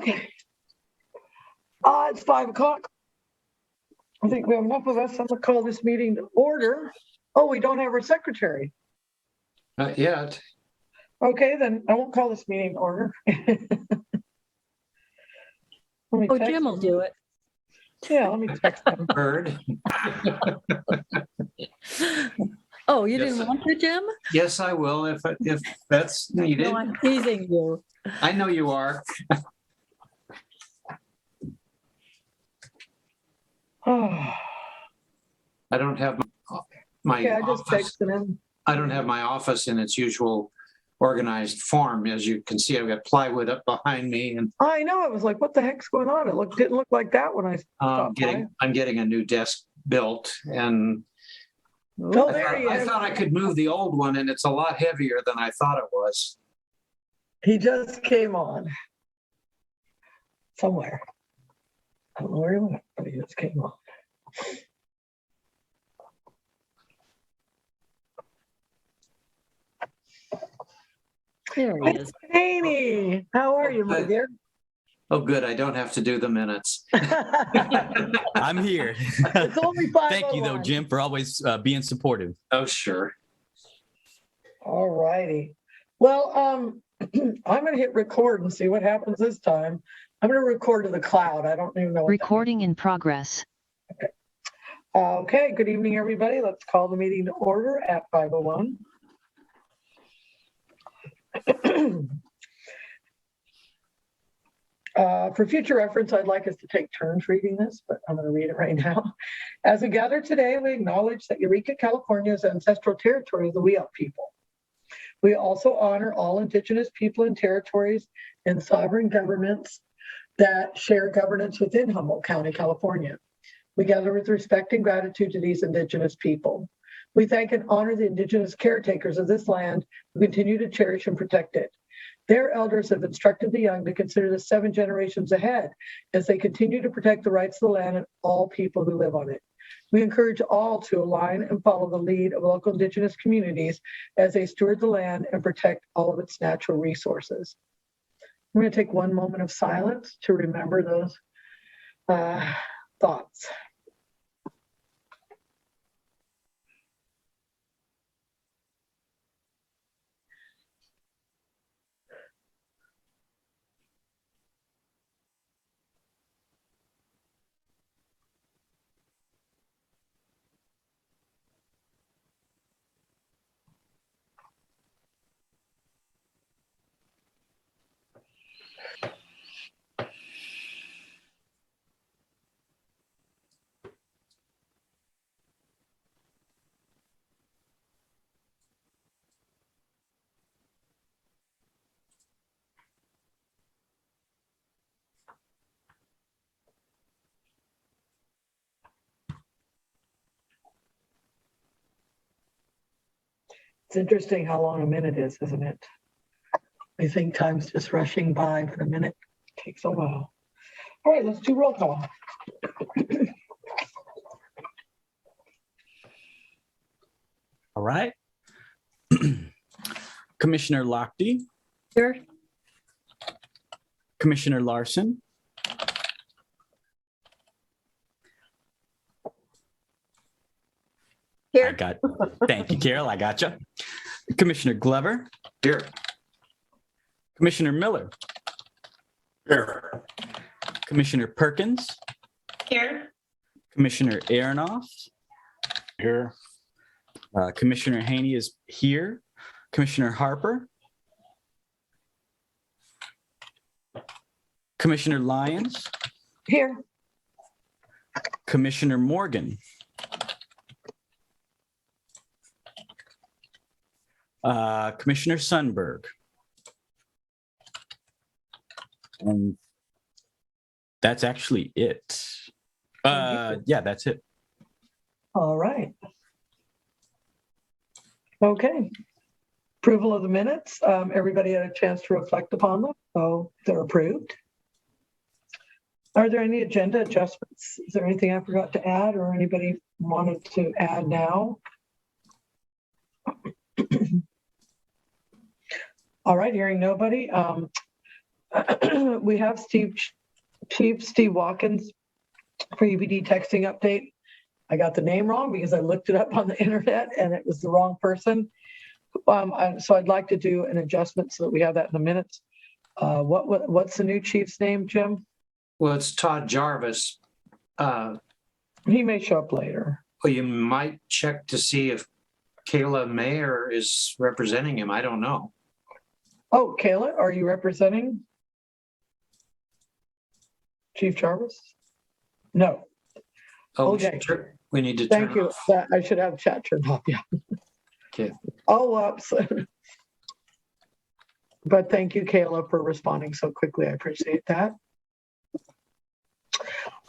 Okay. It's 5 o'clock. I think we have enough of us. I'm gonna call this meeting to order. Oh, we don't have our secretary. Not yet. Okay, then I won't call this meeting to order. Oh, Jim will do it. Yeah, let me text him. Heard. Oh, you Yes. didn't want to, Jim? Yes, I will if that's needed. No, I'm teasing you. I know you are. Oh, I don't have my yeah, I just office. texted him. I don't have my office in its usual organized form. As you can see, I've got plywood up behind me, and I know. I was like, what the heck's going on? It didn't look like that when I stopped by. I'm getting a new desk built, and Oh, there he I is. thought I could move the old one, and it's a lot heavier than I thought it was. He just came on. Somewhere. I don't know where he went, but he just came on. There he is. Haney, how are you, my dear? Oh, good. I don't have to do the minutes. I'm here. It's only 5:01. Thank you, though, Jim, for always being supportive. Oh, sure. All righty. Well, I'm going to hit record and see what happens this time. I'm going to record to the cloud. I don't even know. Recording in progress. Okay, good evening, everybody. Let's call the meeting to order at 5:01. For future reference, I'd like us to take turns reading this, but I'm going to read it right now. As we gather today, we acknowledge that Eureka, California's ancestral territory of the Wiyot people. We also honor all Indigenous people and territories and sovereign governments that share governance within Humboldt County, California. We gather with respect and gratitude to these Indigenous people. We thank and honor the Indigenous caretakers of this land who continue to cherish and protect it. Their elders have instructed the young to consider the 7 generations ahead as they continue to protect the rights of the land and all people who live on it. We encourage all to align and follow the lead of local Indigenous communities as they steward the land and protect all of its natural resources. I'm going to take one moment of silence to remember those thoughts. It's interesting how long a minute is, isn't it? I think time's just rushing by, but a minute takes a while. All right, let's do roll call. All right. Commissioner Lochte, Here. Commissioner Larson, Here. Thank you, Carol. I got you. Commissioner Glover, Here. Commissioner Miller, Here. Commissioner Perkins, Here. Commissioner Aronoff, here. Commissioner Haney is here. Commissioner Harper, Commissioner Lyons, Here. Commissioner Morgan, Commissioner Sundberg, and that's actually it. Yeah, that's it. All right. Okay. Approval of the minutes. Everybody had a chance to reflect upon them, so they're approved. Are there any agenda adjustments? Is there anything I forgot to add or anybody wanted to add now? All right, hearing nobody. we have Chief Steve Watkins for EBD texting update. I got the name wrong because I looked it up on the internet and it was the wrong person. So I'd like to do an adjustment so that we have that in the minutes. What's the new chief's name, Jim? Well, it's Todd Jarvis. He may show up later. Well, you might check to see if Kayla Mayer is representing him. I don't know. Oh, Kayla, are you representing Chief Jarvis? No. Oh, Okay. we need to turn Thank you. off. I should have chat turned off. Yeah. Okay. Oh, whoops. But thank you, Kayla, for responding so quickly. I appreciate that.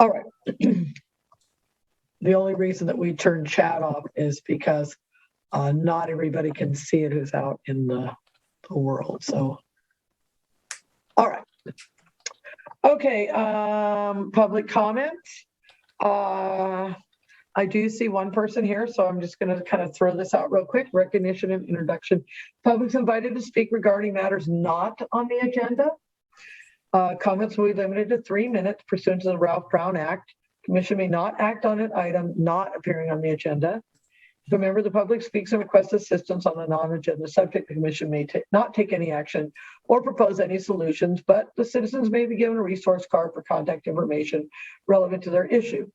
All right. The only reason that we turned chat off is because not everybody can see it who's out in the world. So, all right. Okay, public comment. I do see one person here, so I'm just going to kind of throw this out real quick. Recognition and introduction. Public's invited to speak regarding matters not on the agenda. Comments will be limited to 3 minutes pursuant to the Ralph Brown Act. Commission may not act on an item not appearing on the agenda. If a member of the public speaks and requests assistance on a non-agenda subject, the commission may not take any action or propose any solutions, but the citizens may be given a resource card for contact information relevant to their issue.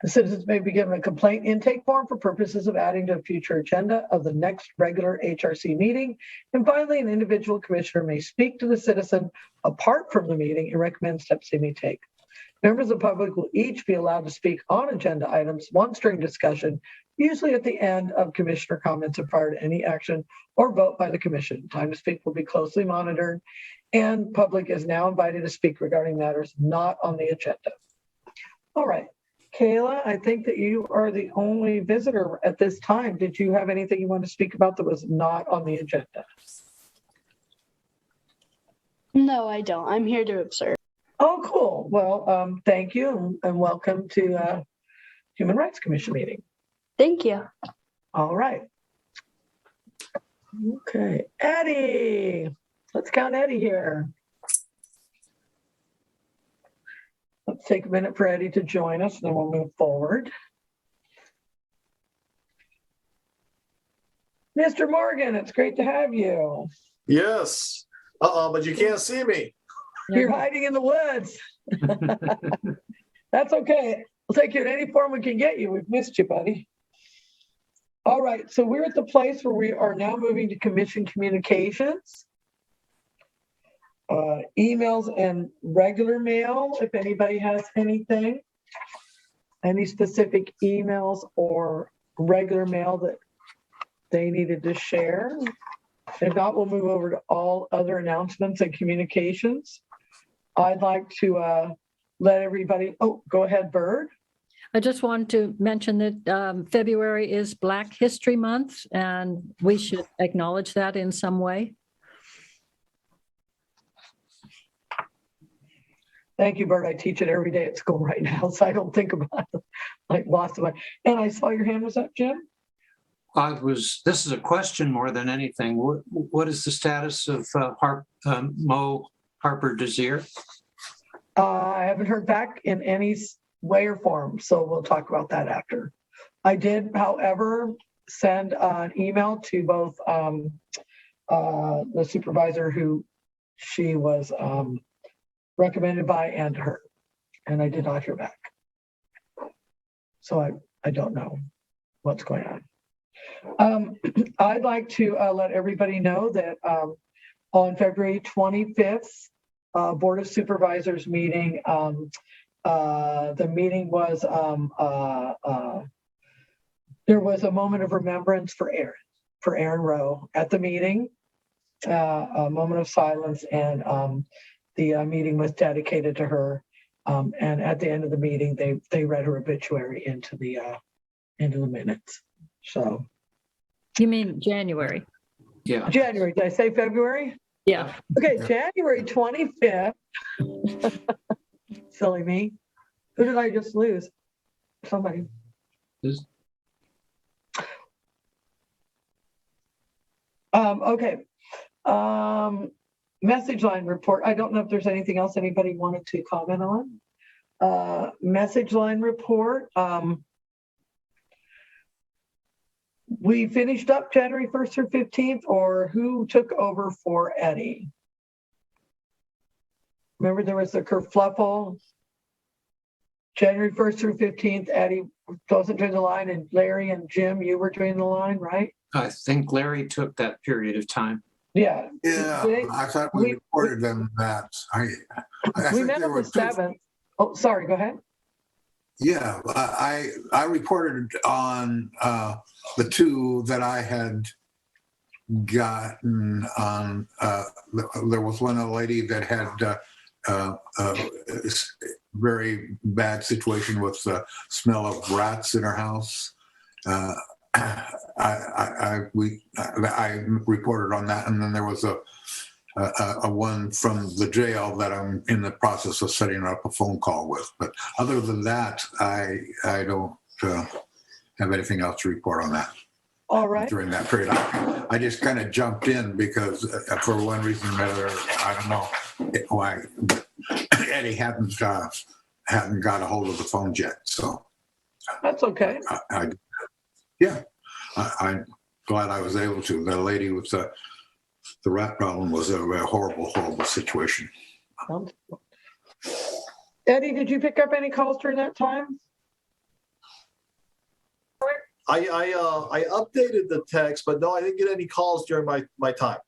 The citizens may be given a complaint intake form for purposes of adding to a future agenda of the next regular HRC meeting. And finally, an individual commissioner may speak to the citizen apart from the meeting and recommend steps they may take. Members of the public will each be allowed to speak on agenda items once during discussion, usually at the end of commissioner comments and prior to any action or vote by the commission. Time to speak will be closely monitored, and public is now invited to speak regarding matters not on the agenda. All right. Kayla, I think that you are the only visitor at this time. Did you have anything you want to speak about that was not on the agenda? No, I don't. I'm here to observe. Oh, cool. Well, thank you and welcome to Human Rights Commission meeting. Thank you. All right. Okay, Eddie. Let's count Eddie here. Let's take a minute for Eddie to join us, and then we'll move forward. Mr. Morgan, it's great to have you. Yes. But you can't see me. You're hiding in the woods. That's okay. We'll take you in any form we can get you. We've missed you, buddy. All right, so we're at the place where we are now moving to commission communications. Emails and regular mail, if anybody has anything, any specific emails or regular mail that they needed to share. If not, we'll move over to all other announcements and communications. I'd like to let everybody, oh, go ahead, Bird. I just want to mention that February is Black History Month, and we should acknowledge that in some way. Thank you, Bert. I teach it every day at school right now, so I don't think about it like lots of it. And I saw your hand was up, Jim. This is a question more than anything. What is the status of Mo Harper Desir? I haven't heard back in any way or form, so we'll talk about that after. I did, however, send an email to both the supervisor who she was recommended by and her, and I did not hear back. So I don't know what's going on. I'd like to let everybody know that on February 25th, Board of Supervisors meeting, the meeting was, there was a moment of remembrance for Erin Rowe at the meeting, a moment of silence, and the meeting was dedicated to her. And at the end of the meeting, they read her obituary into the minutes. So. You mean January? Yeah. January, did I say February? Yeah. Okay, January 25th. Silly me. Who did I just lose? Somebody. Okay. Message line report. I don't know if there's anything else anybody wanted to comment on. Message line report. We finished up January 1st through 15th, or who took over for Eddie? Remember there was the kerfluffle. January 1st through 15th, Eddie wasn't doing the line, and Larry and Jim, you were doing the line, right? I think Larry took that period of time. Yeah. Yeah, They- I thought we- we reported them that. I We think met there on were the two. 7th. Oh, sorry, go ahead. Yeah, I reported on the two that I had gotten on. There was one lady that had very bad situation with the smell of rats in her house. I reported on that, and then there was a one from the jail that I'm in the process of setting up a phone call with. But other than that, I don't have anything else to report on that. All right. During that period. I just kind of jumped in because for one reason or another, I don't know why, but Eddie hadn't got a hold of the phone yet. So That's okay. I'm glad I was able to. The lady with the rat problem was a horrible, horrible situation. Eddie, did you pick up any calls during that time? I updated the text, but no, I didn't get any calls during my time.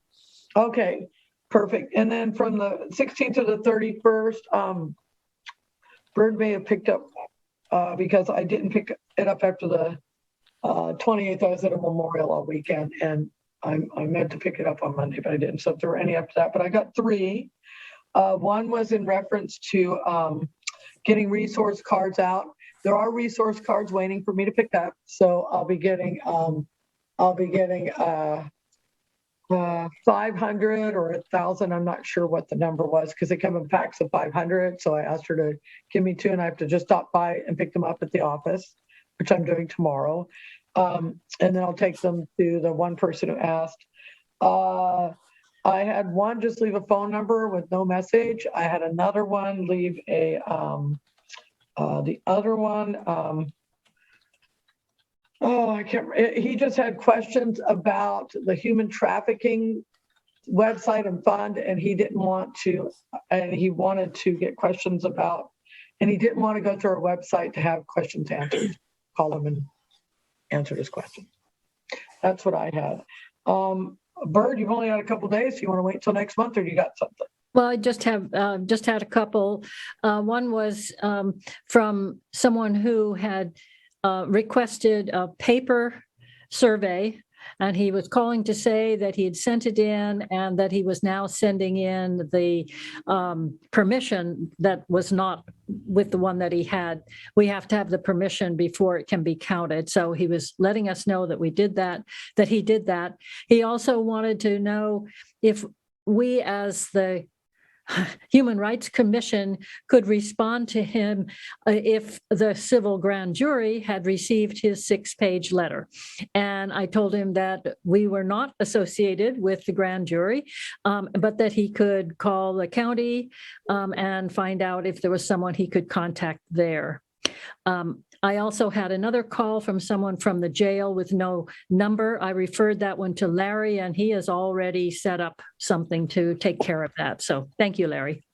Okay, perfect. And then from the 16th to the 31st, Bird may have picked up because I didn't pick it up after the 28th. I was at a memorial all weekend, and I meant to pick it up on Monday, but I didn't. So if there were any after that, but I got 3. One was in reference to getting resource cards out. There are resource cards waiting for me to pick up, so I'll be getting 500 or 1,000. I'm not sure what the number was because they come in packs of 500. So I asked her to give me 2, and I have to just stop by and pick them up at the office, which I'm doing tomorrow. And then I'll take them to the one person who asked. I had one just leave a phone number with no message. I had another one leave a the other one, I can't, he just had questions about the human trafficking website and fund, and he didn't want to, and he wanted to get questions about, and he didn't want to go to our website to have questions answered. Call him and answer his questions. That's what I had. Bird, you've only had a couple days. Do you want to wait till next month, or you got something? Well, I just had a couple. One was from someone who had requested a paper survey, and he was calling to say that he had sent it in and that he was now sending in the permission that was not with the one that he had. We have to have the permission before it can be counted. So he was letting us know that we did that, that he did that. He also wanted to know if we, as the Human Rights Commission, could respond to him if the civil grand jury had received his 6-page letter. And I told him that we were not associated with the grand jury, but that he could call the county and find out if there was someone he could contact there. I also had another call from someone from the jail with no number. I referred that one to Larry, and he has already set up something to take care of that. So thank you, Larry.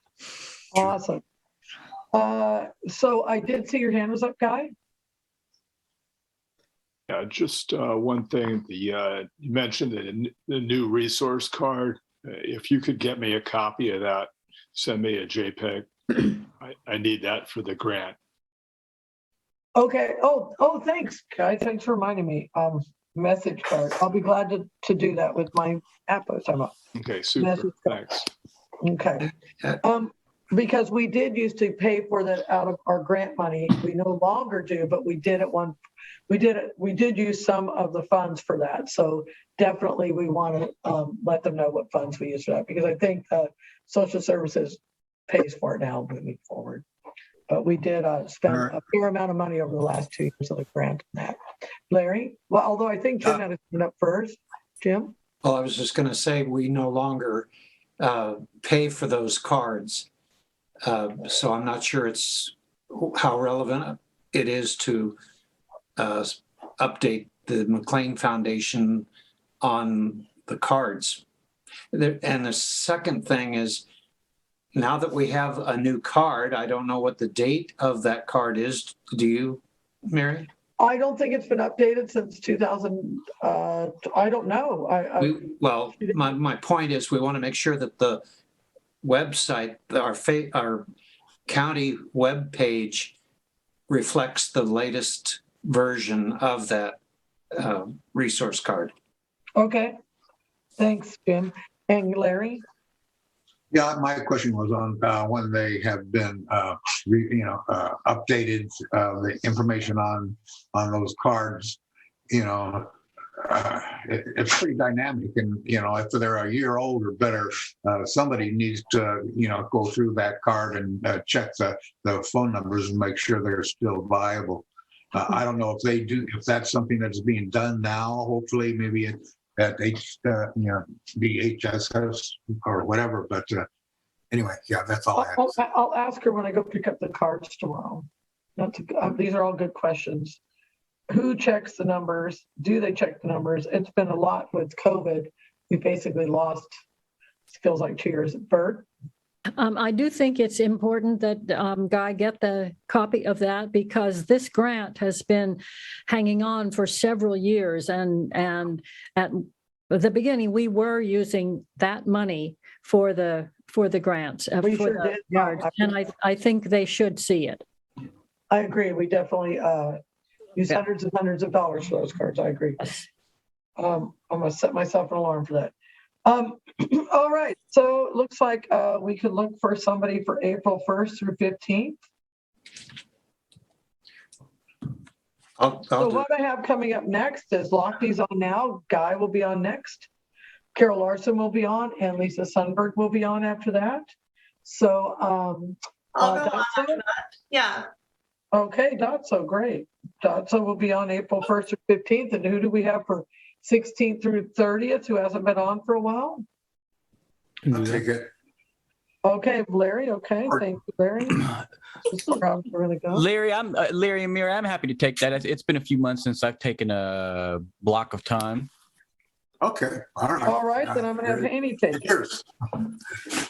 Awesome. So I did see your hand was up, Guy. Yeah, just one thing. You mentioned the new resource card. If you could get me a copy of that, send me a JPEG. I need that for the grant. Okay. Oh, thanks, Guy. Thanks for reminding me. Message card. I'll be glad to do that with my app I'm up. Okay, super. Message card. Thanks. Okay. Because we did used to pay for that out of our grant money. We no longer do, but we did at one. We did use some of the funds for that. So definitely we want to let them know what funds we use for that, because I think social services pays for it now moving forward. But we did spend a fair amount of money over the last 2 years of the grant on that. Larry? Well, although I think Jim had to stand up first. Jim? Well, I was just going to say, we no longer pay for those cards. So I'm not sure how relevant it is to update the McLean Foundation on the cards. And the second thing is, now that we have a new card, I don't know what the date of that card is. Do you, Mary? I don't think it's been updated since 2000. I don't know. Well, my point is, we want to make sure that the website, our county web page reflects the latest version of that resource card. Okay. Thanks, Jim. And Larry? Yeah, my question was on when they have been, updated the information on those cards. It's pretty dynamic, and if they're a year old or better, somebody needs to go through that card and check the phone numbers and make sure they're still viable. I don't know if they do, if that's something that's being done now. Hopefully, maybe at BHSS or whatever. But anyway, yeah, that's all I have. I'll ask her when I go pick up the cards tomorrow. These are all good questions. Who checks the numbers? Do they check the numbers? It's been a lot with COVID. We basically lost, it feels like 2 years. Bert? I do think it's important that Guy get the copy of that, because this grant has been hanging on for several years. And at the beginning, we were using that money for the grants. We sure did. Yeah. And I think they should see it. I agree. We definitely use hundreds and hundreds of dollars for those cards. I agree. I'm going to set myself an alarm for that. All right. So it looks like we could look for somebody for April 1st through 15th. So what I have coming up next is Lochtey's on now. Guy will be on next. Carol Larson will be on, and Lisa Sundberg will be on after that. So I'll go on after that. Yeah. Okay, Dotso, great. Dotso will be on April 1st or 15th. And who do we have for 16th through 30th who hasn't been on for a while? I'll take it. Okay, Larry. Okay, thank you, Larry. Larry, Larry and Mary, I'm happy to take that. It's been a few months since I've taken a block of time. Okay, all right. All right, then I'm going to have Haney take it.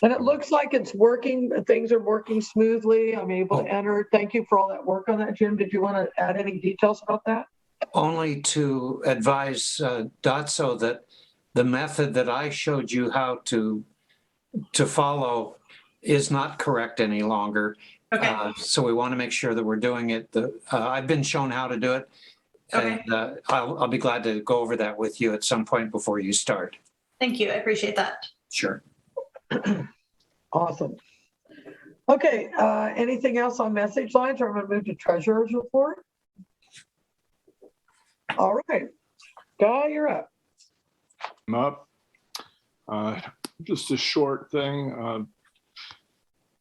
And it looks like it's working. Things are working smoothly. I'm able to enter. Thank you for all that work on that, Jim. Did you want to add any details about that? Only to advise Dotso that the method that I showed you how to follow is not correct any longer. Okay. So we want to make sure that we're doing it. I've been shown how to do it. Okay. And I'll be glad to go over that with you at some point before you start. Thank you. I appreciate that. Sure. Awesome. Okay, anything else on message lines, or I'm going to move to treasurer's report? All right, Guy, you're up. I'm up. Just a short thing.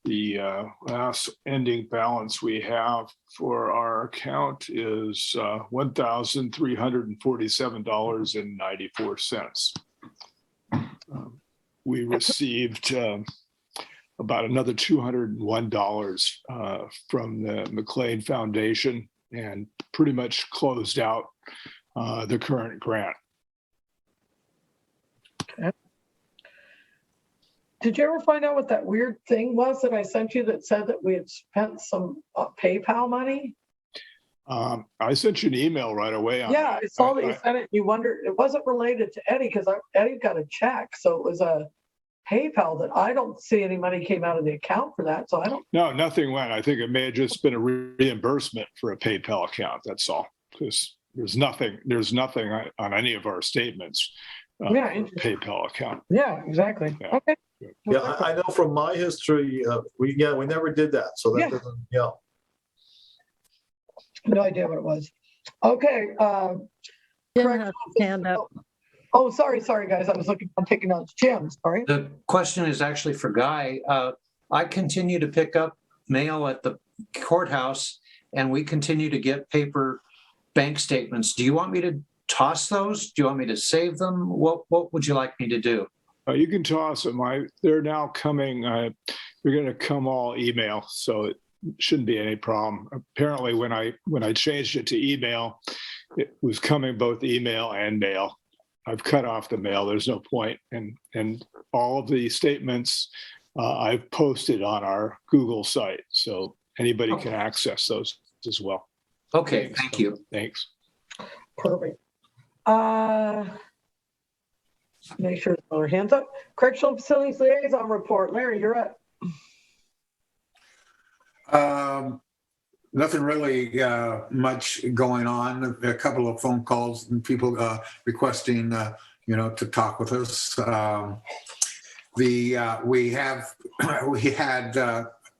The last ending balance we have for our account is $1,347.94. We received about another $201 from the McLean Foundation, and pretty much closed out the current grant. Okay. Did you ever find out what that weird thing was that I sent you that said that we had spent some PayPal money? I sent you an email right away. Yeah, I saw that you sent it. You wondered, it wasn't related to Eddie because Eddie got a check. So it was a PayPal that I don't see any money came out of the account for that. So I don't. No, nothing went. I think it may have just been a reimbursement for a PayPal account. That's all. Because there's nothing on any of our statements. PayPal account. Yeah, exactly. Yeah. Okay. Yeah, I know from my history, we never did that. So that doesn't, No idea what it was. Okay. Jim has his hand up. Oh, sorry, guys. I'm taking notes. Jim, sorry. The question is actually for Guy. I continue to pick up mail at the courthouse, and we continue to get paper bank statements. Do you want me to toss those? Do you want me to save them? What would you like me to do? You can toss them. They're now coming. They're going to come all email, so it shouldn't be any problem. Apparently, when I changed it to email, it was coming both email and mail. I've cut off the mail. There's no point. And all of the statements I've posted on our Google site, so anybody can access those as well. Okay, Thanks. thank you. Thanks. Perfect. Make sure our hands up. Correctional Facilities Liaison Report. Larry, you're up. Nothing really much going on. A couple of phone calls and people requesting, to talk with us. We had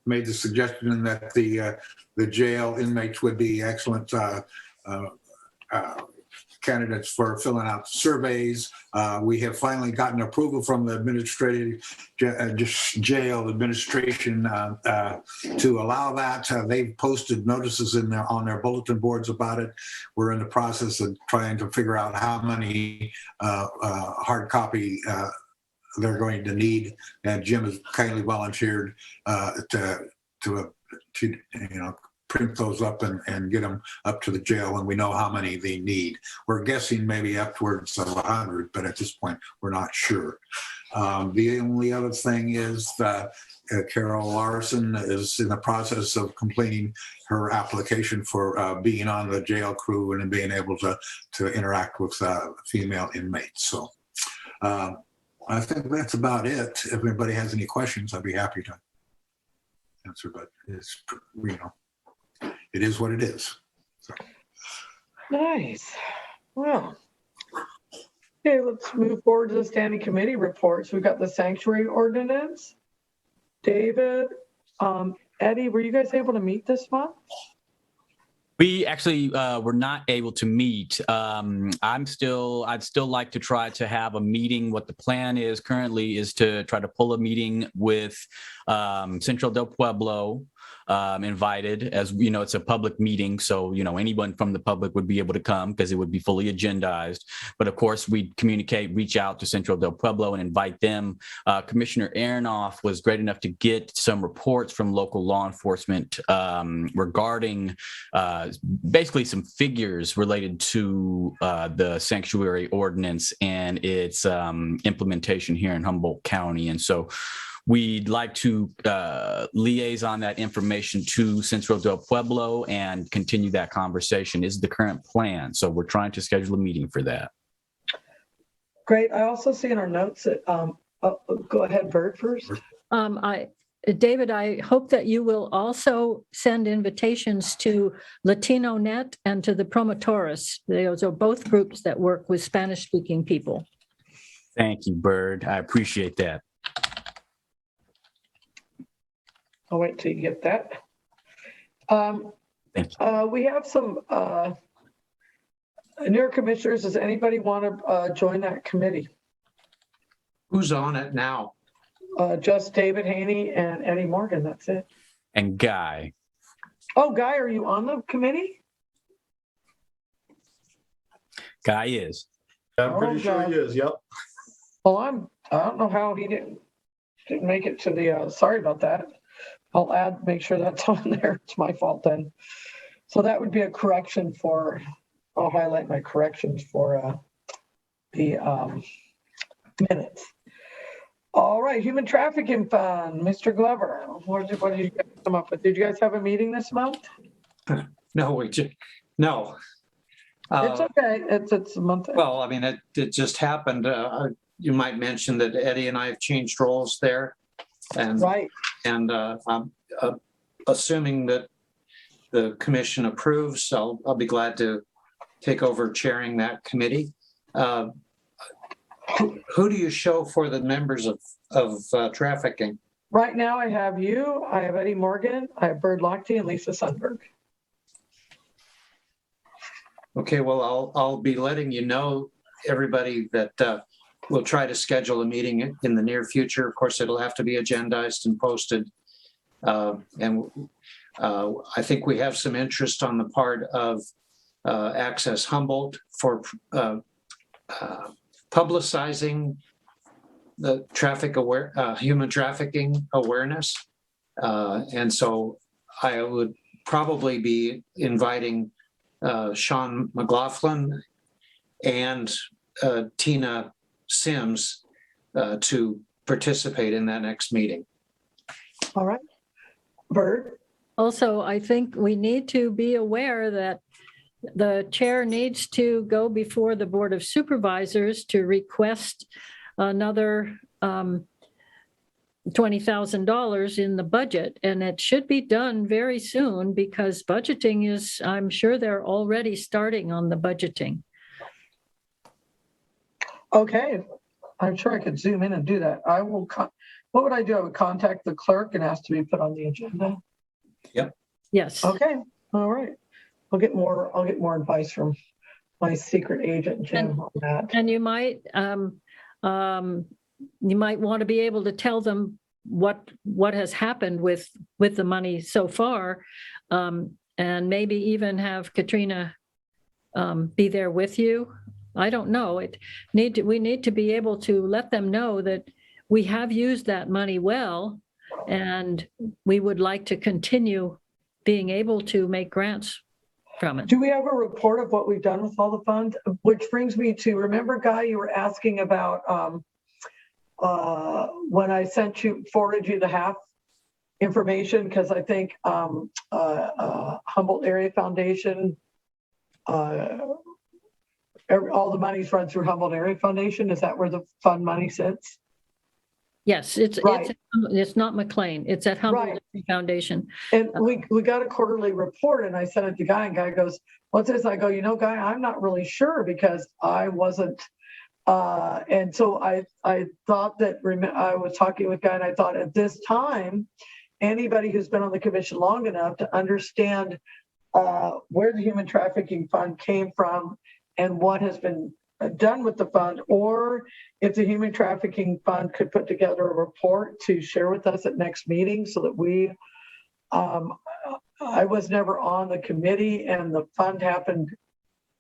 made the suggestion that the jail inmates would be excellent candidates for filling out surveys. We have finally gotten approval from the administrative jail administration to allow that. They've posted notices on their bulletin boards about it. We're in the process of trying to figure out how many hard copy they're going to need, and Jim has kindly volunteered to print those up and get them up to the jail when we know how many they need. We're guessing maybe upwards of 100, but at this point, we're not sure. The only other thing is that Carol Larson is in the process of completing her application for being on the jail crew and being able to interact with female inmates. So I think that's about it. If anybody has any questions, I'd be happy to answer, but it's, it is what it is. So. Nice. Well, okay, let's move forward to the standing committee reports. We've got the sanctuary ordinance. David, Eddie, were you guys able to meet this month? We actually were not able to meet. I'd still like to try to have a meeting. What the plan is currently is to try to pull a meeting with Central del Pueblo, invited, as you know, it's a public meeting. So, anyone from the public would be able to come because it would be fully agendized. But of course, we'd reach out to Central del Pueblo and invite them. Commissioner Aronoff was great enough to get some reports from local law enforcement regarding basically some figures related to the sanctuary ordinance and its implementation here in Humboldt County. And so we'd like to liaison that information to Central del Pueblo and continue that conversation is the current plan. So we're trying to schedule a meeting for that. Great. I also see in our notes that, go ahead, Bert, first. David, I hope that you will also send invitations to Latino Net and to the Promotores. Those are both groups that work with Spanish-speaking people. Thank you, Bird. I appreciate that. I'll wait till you get that. Thank you. We have some newer commissioners. Does anybody want to join that committee? Who's on it now? Just David Haney and Eddie Morgan. That's it. And Guy. Oh, Guy, are you on the committee? Guy is. I'm pretty sure he is. Yep. Well, I don't know how he didn't make it to the, sorry about that. I'll make sure that's on there. It's my fault then. So that would be a correction I'll highlight my corrections for the minutes. All right, Human Trafficking Fund, Mr. Glover, what did you guys come up with? Did you guys have a meeting this month? No, no. It's okay, it's a month. Well, I mean, it just happened. You might mention that Eddie and I have changed roles there. And, right. And I'm assuming that the commission approves, so I'll be glad to take over chairing that committee. Who do you show for the members of trafficking? Right now I have you, I have Eddie Morgan, I have Bird Lochte and Lisa Sundberg. Okay, well, I'll be letting you know, everybody, that we'll try to schedule a meeting in the near future. Of course, it'll have to be agendized and posted. And I think we have some interest on the part of Access Humboldt for publicizing the human trafficking awareness. And so I would probably be inviting Sean McLaughlin and Tina Sims to participate in that next meeting. All right. Bert? Also, I think we need to be aware that the chair needs to go before the Board of Supervisors to request another $20,000 in the budget. And it should be done very soon because budgeting is, I'm sure they're already starting on the budgeting. Okay. I'm sure I could zoom in and do that. I will, what would I do? I would contact the clerk and ask to be put on the agenda. Yes. Okay. All right. I'll get more advice from my secret agent, Jim, on that. And you might want to be able to tell them what has happened with the money so far, and maybe even have Katrina be there with you. I don't know. We need to be able to let them know that we have used that money well, and we would like to continue being able to make grants from it. Do we have a report of what we've done with all the funds? Which brings me to, remember, Guy, you were asking about when I forwarded you the half information, because I think Humboldt Area Foundation, all the money's run through Humboldt Area Foundation. Is that where the fund money sits? Yes, it's not McLean. It's at Humboldt Foundation. And we got a quarterly report, and I sent it to Guy, and Guy goes, "What's this?" I go, Guy, I'm not really sure because I wasn't. And so I thought that I was talking with Guy, and I thought at this time, anybody who's been on the commission long enough to understand where the human trafficking fund came from and what has been done with the fund, or if the human trafficking fund could put together a report to share with us at next meeting so that we, I was never on the committee, and the fund happened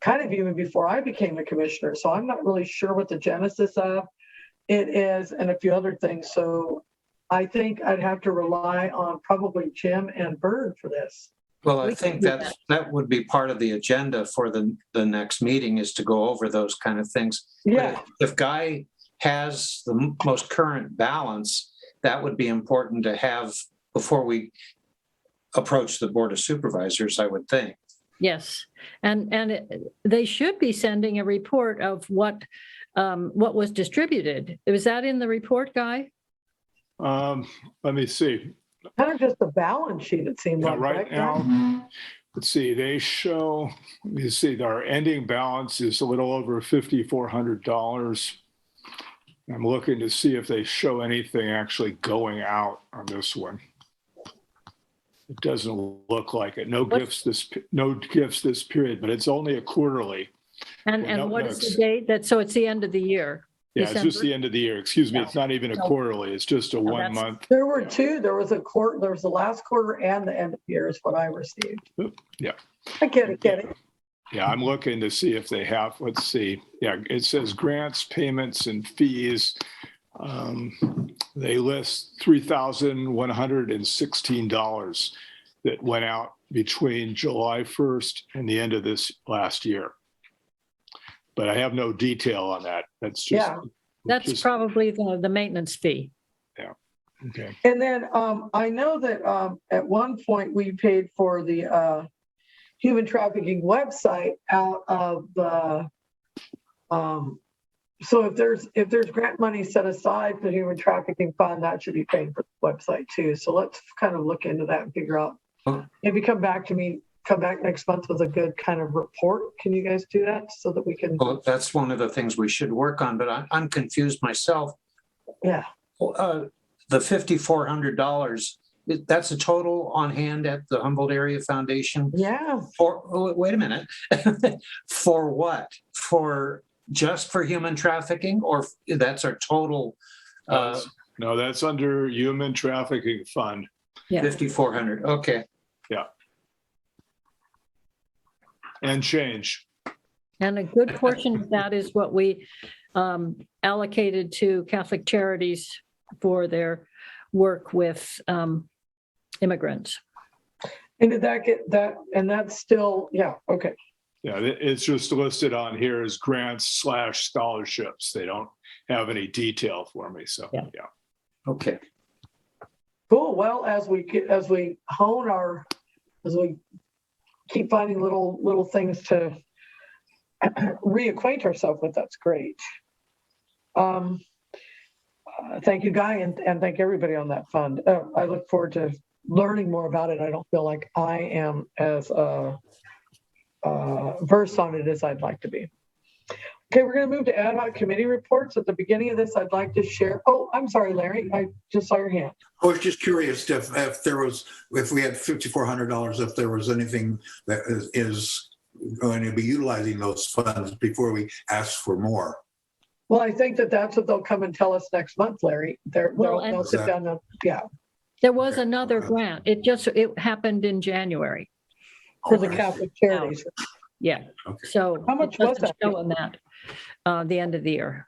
kind of even before I became a commissioner. So I'm not really sure what the genesis of it is and a few other things. So I think I'd have to rely on probably Jim and Bird for this. Well, I think that would be part of the agenda for the next meeting, is to go over those kind of things. Yeah. But if Guy has the most current balance, that would be important to have before we approach the Board of Supervisors, I would think. Yes, and they should be sending a report of what was distributed. Was that in the report, Guy? Let me see. Kind of just the balance sheet, it seemed like. Right now, let's see, they show, let me see, our ending balance is a little over $5,400. I'm looking to see if they show anything actually going out on this one. It doesn't look like it. No gifts this period, but it's only a quarterly. And what is the date? So it's the end of the year. Yeah, December? it's just the end of the year. Excuse me. It's not even a quarterly. It's just a 1 month. There were two. There was the last quarter and the end of the year is what I received. Yeah. I get it. Yeah, I'm looking to see if they have, let's see. Yeah, it says grants, payments, and fees. They list $3,116 that went out between July 1st and the end of this last year. But I have no detail on that. That's just. Yeah. That's probably the maintenance fee. Yeah. Okay. And then I know that at one point we paid for the human trafficking website out of the. So if there's grant money set aside for the human trafficking fund, that should be paying for the website too. So let's kind of look into that and figure out. Maybe come back next month with a good kind of report. Can you guys do that so that we can? Well, that's one of the things we should work on, but I'm confused myself. Yeah. The $5,400, that's a total on hand at the Humboldt Area Foundation? Yeah. Wait a minute. For what? Just for human trafficking, or that's our total? No, that's under human trafficking fund. Yeah. 5,400. Okay. Yeah. And change. And a good portion of that is what we allocated to Catholic Charities for their work with immigrants. And did that get that? And that's still, yeah, okay. Yeah, it's just listed on here as grants/scholarships. They don't have any detail for me, so, Yeah. yeah. Okay. Cool. Well, as we hone as we keep finding little things to reacquaint ourselves with, that's great. Thank you, Guy, and thank everybody on that fund. I look forward to learning more about it. I don't feel like I am as versed on it as I'd like to be. Okay, we're going to move to ad hoc committee reports. At the beginning of this, I'd like to share. Oh, I'm sorry, Larry. I just saw your hand. I was just curious if we had $5,400, if there was anything that is going to be utilizing those funds before we ask for more. Well, I think that's what they'll come and tell us next month, Larry. They'll sit down and, yeah, There was another grant. It happened in January. for the Catholic Charities. Yeah. Okay. So How much it was doesn't that? show in that, the end of the year.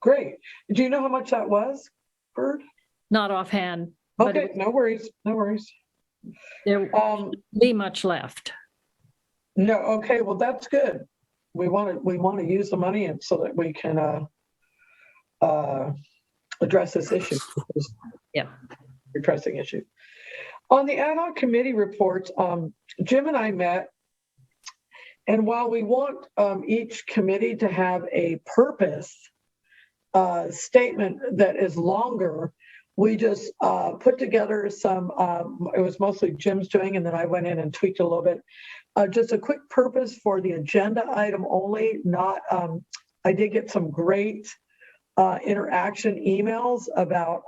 Great. Do you know how much that was, Bird? Not offhand, but Okay, no worries, no worries. there won't be much left. No, okay, well, that's good. We want to use the money and so that we can address this issue. Yeah. A pressing issue. On the ad hoc committee reports, Jim and I met, and while we want each committee to have a purpose statement that is longer, we just put together some, it was mostly Jim's doing, and then I went in and tweaked a little bit. Just a quick purpose for the agenda item only, not, I did get some great interaction emails about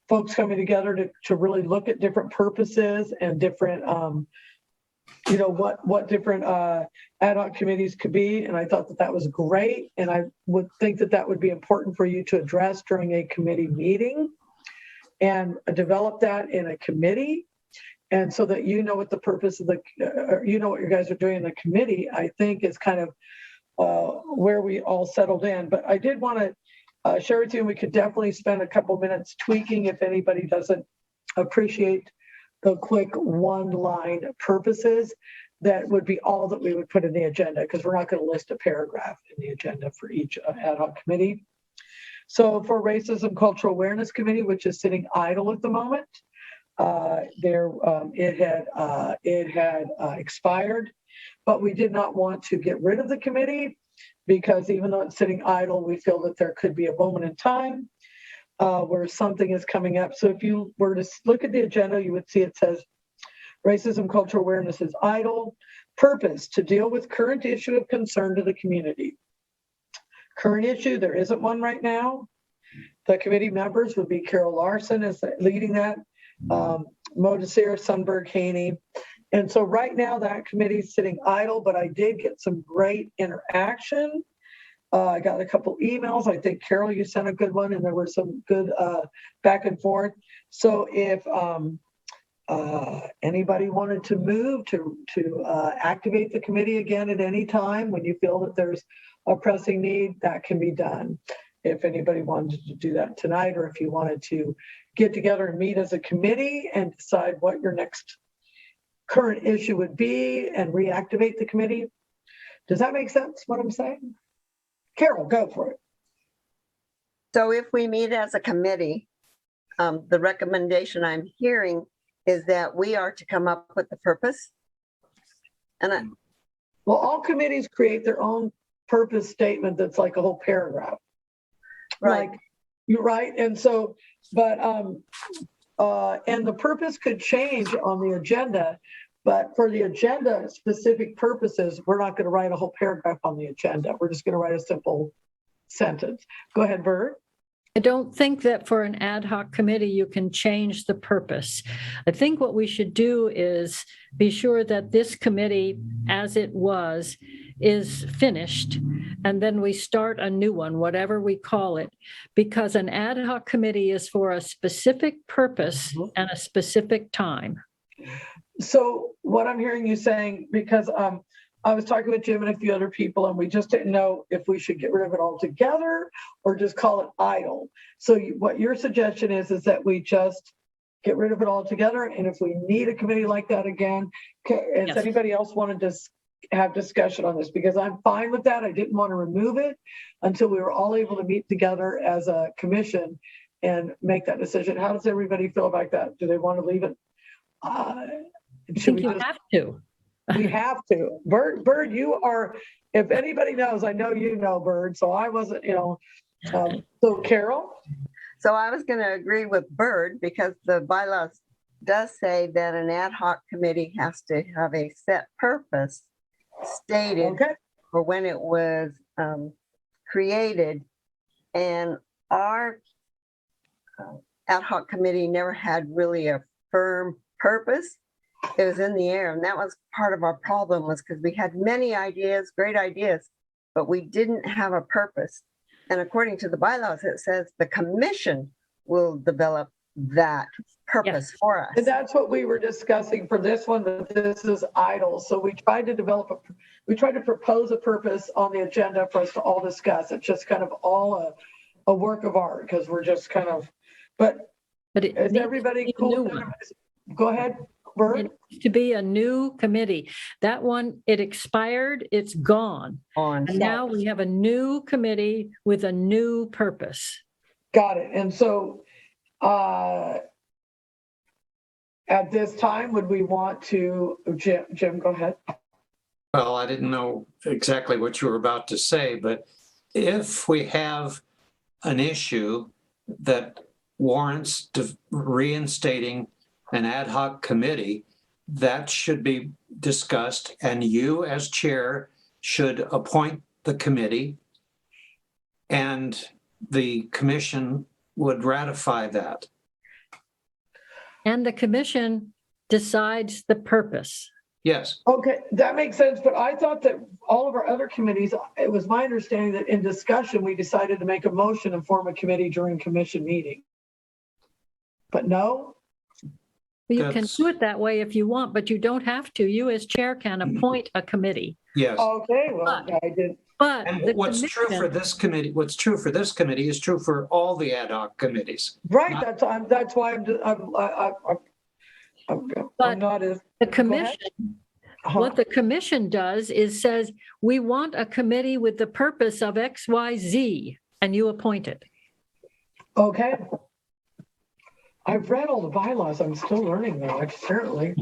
folks coming together to really look at different purposes and different, what different ad hoc committees could be. And I thought that was great. And I would think that would be important for you to address during a committee meeting and develop that in a committee. And so that you know what the purpose of what you guys are doing in the committee, I think is kind of where we all settled in. But I did want to share with you, and we could definitely spend a couple minutes tweaking if anybody doesn't appreciate the quick one-line purposes. That would be all that we would put in the agenda, because we're not going to list a paragraph in the agenda for each ad hoc committee. So for Racism Cultural Awareness Committee, which is sitting idle at the moment, it had expired, but we did not want to get rid of the committee, because even though it's sitting idle, we feel that there could be a moment in time where something is coming up. So if you were to look at the agenda, you would see it says Racism Cultural Awareness is idle. Purpose: to deal with current issue of concern to the community. Current issue, there isn't one right now. The committee members would be Carol Larson is leading that, Mo Desir, Sundberg, Haney. And so right now that committee is sitting idle, but I did get some great interaction. I got a couple emails. I think, Carol, you sent a good one, and there were some good back and forth. So if anybody wanted to move to activate the committee again at any time when you feel that there's a pressing need, that can be done. If anybody wanted to do that tonight, or if you wanted to get together and meet as a committee and decide what your next current issue would be and reactivate the committee. Does that make sense, what I'm saying? Carol, go for it. So if we meet as a committee, the recommendation I'm hearing is that we are to come up with the purpose. And Well, all committees create their own purpose statement that's like a whole paragraph. right. Like, you're right. And so, but, and the purpose could change on the agenda, but for the agenda specific purposes, we're not going to write a whole paragraph on the agenda. We're just going to write a simple sentence. Go ahead, Bert. I don't think that for an ad hoc committee, you can change the purpose. I think what we should do is be sure that this committee, as it was, is finished, and then we start a new one, whatever we call it, because an ad hoc committee is for a specific purpose and a specific time. So what I'm hearing you saying, because I was talking with Jim and a few other people, and we just didn't know if we should get rid of it altogether or just call it idle. So what your suggestion is that we just get rid of it altogether, and if we need a committee like that again, does Yes. anybody else want to just have discussion on this? Because I'm fine with that. I didn't want to remove it until we were all able to meet together as a commission and make that decision. How does everybody feel about that? Do they want to leave it? I Should think we you just? have to. We have to. Bird, you are, if anybody knows, I know you know, Bird, so I wasn't, so Carol? So I was going to agree with Bird because the bylaws does say that an ad hoc committee has to have a set purpose stated Okay, for when it was created. And our ad hoc committee never had really a firm purpose. It was in the air, and that was part of our problem, was because we had many ideas, great ideas, but we didn't have a purpose. And according to the bylaws, it says the commission will develop that purpose for us. and that's what we were discussing for this one, but this is idle. So we tried to we tried to propose a purpose on the agenda for us to all discuss. It's just kind of all a work of art, because we're just kind of, but But is everybody a cool? new with one. it? Go ahead, Bird. It needs to be a new committee. That one, it expired, it's gone. On And now we have a new committee with a new purpose. Got it. And so at this time, would we want to, Jim, go ahead. Well, I didn't know exactly what you were about to say, but if we have an issue that warrants reinstating an ad hoc committee, that should be discussed, and you as chair should appoint the committee, and the commission would ratify that. And the commission decides the purpose. Yes. Okay, that makes sense. But I thought that all of our other committees, it was my understanding that in discussion, we decided to make a motion and form a committee during commission meeting. But no? You can That's- do it that way if you want, but you don't have to. You as chair can appoint a committee. Yes. Okay, well, But- I did. But the And what's true for commission, this committee, what's true for this committee is true for all the ad hoc committees. Right, that's why I'm But not as. the Go ahead. commission, what the commission does is says, we want a committee with the purpose of X, Y, Z, and you appoint it. Okay. I've read all the bylaws. I'm still learning though, apparently.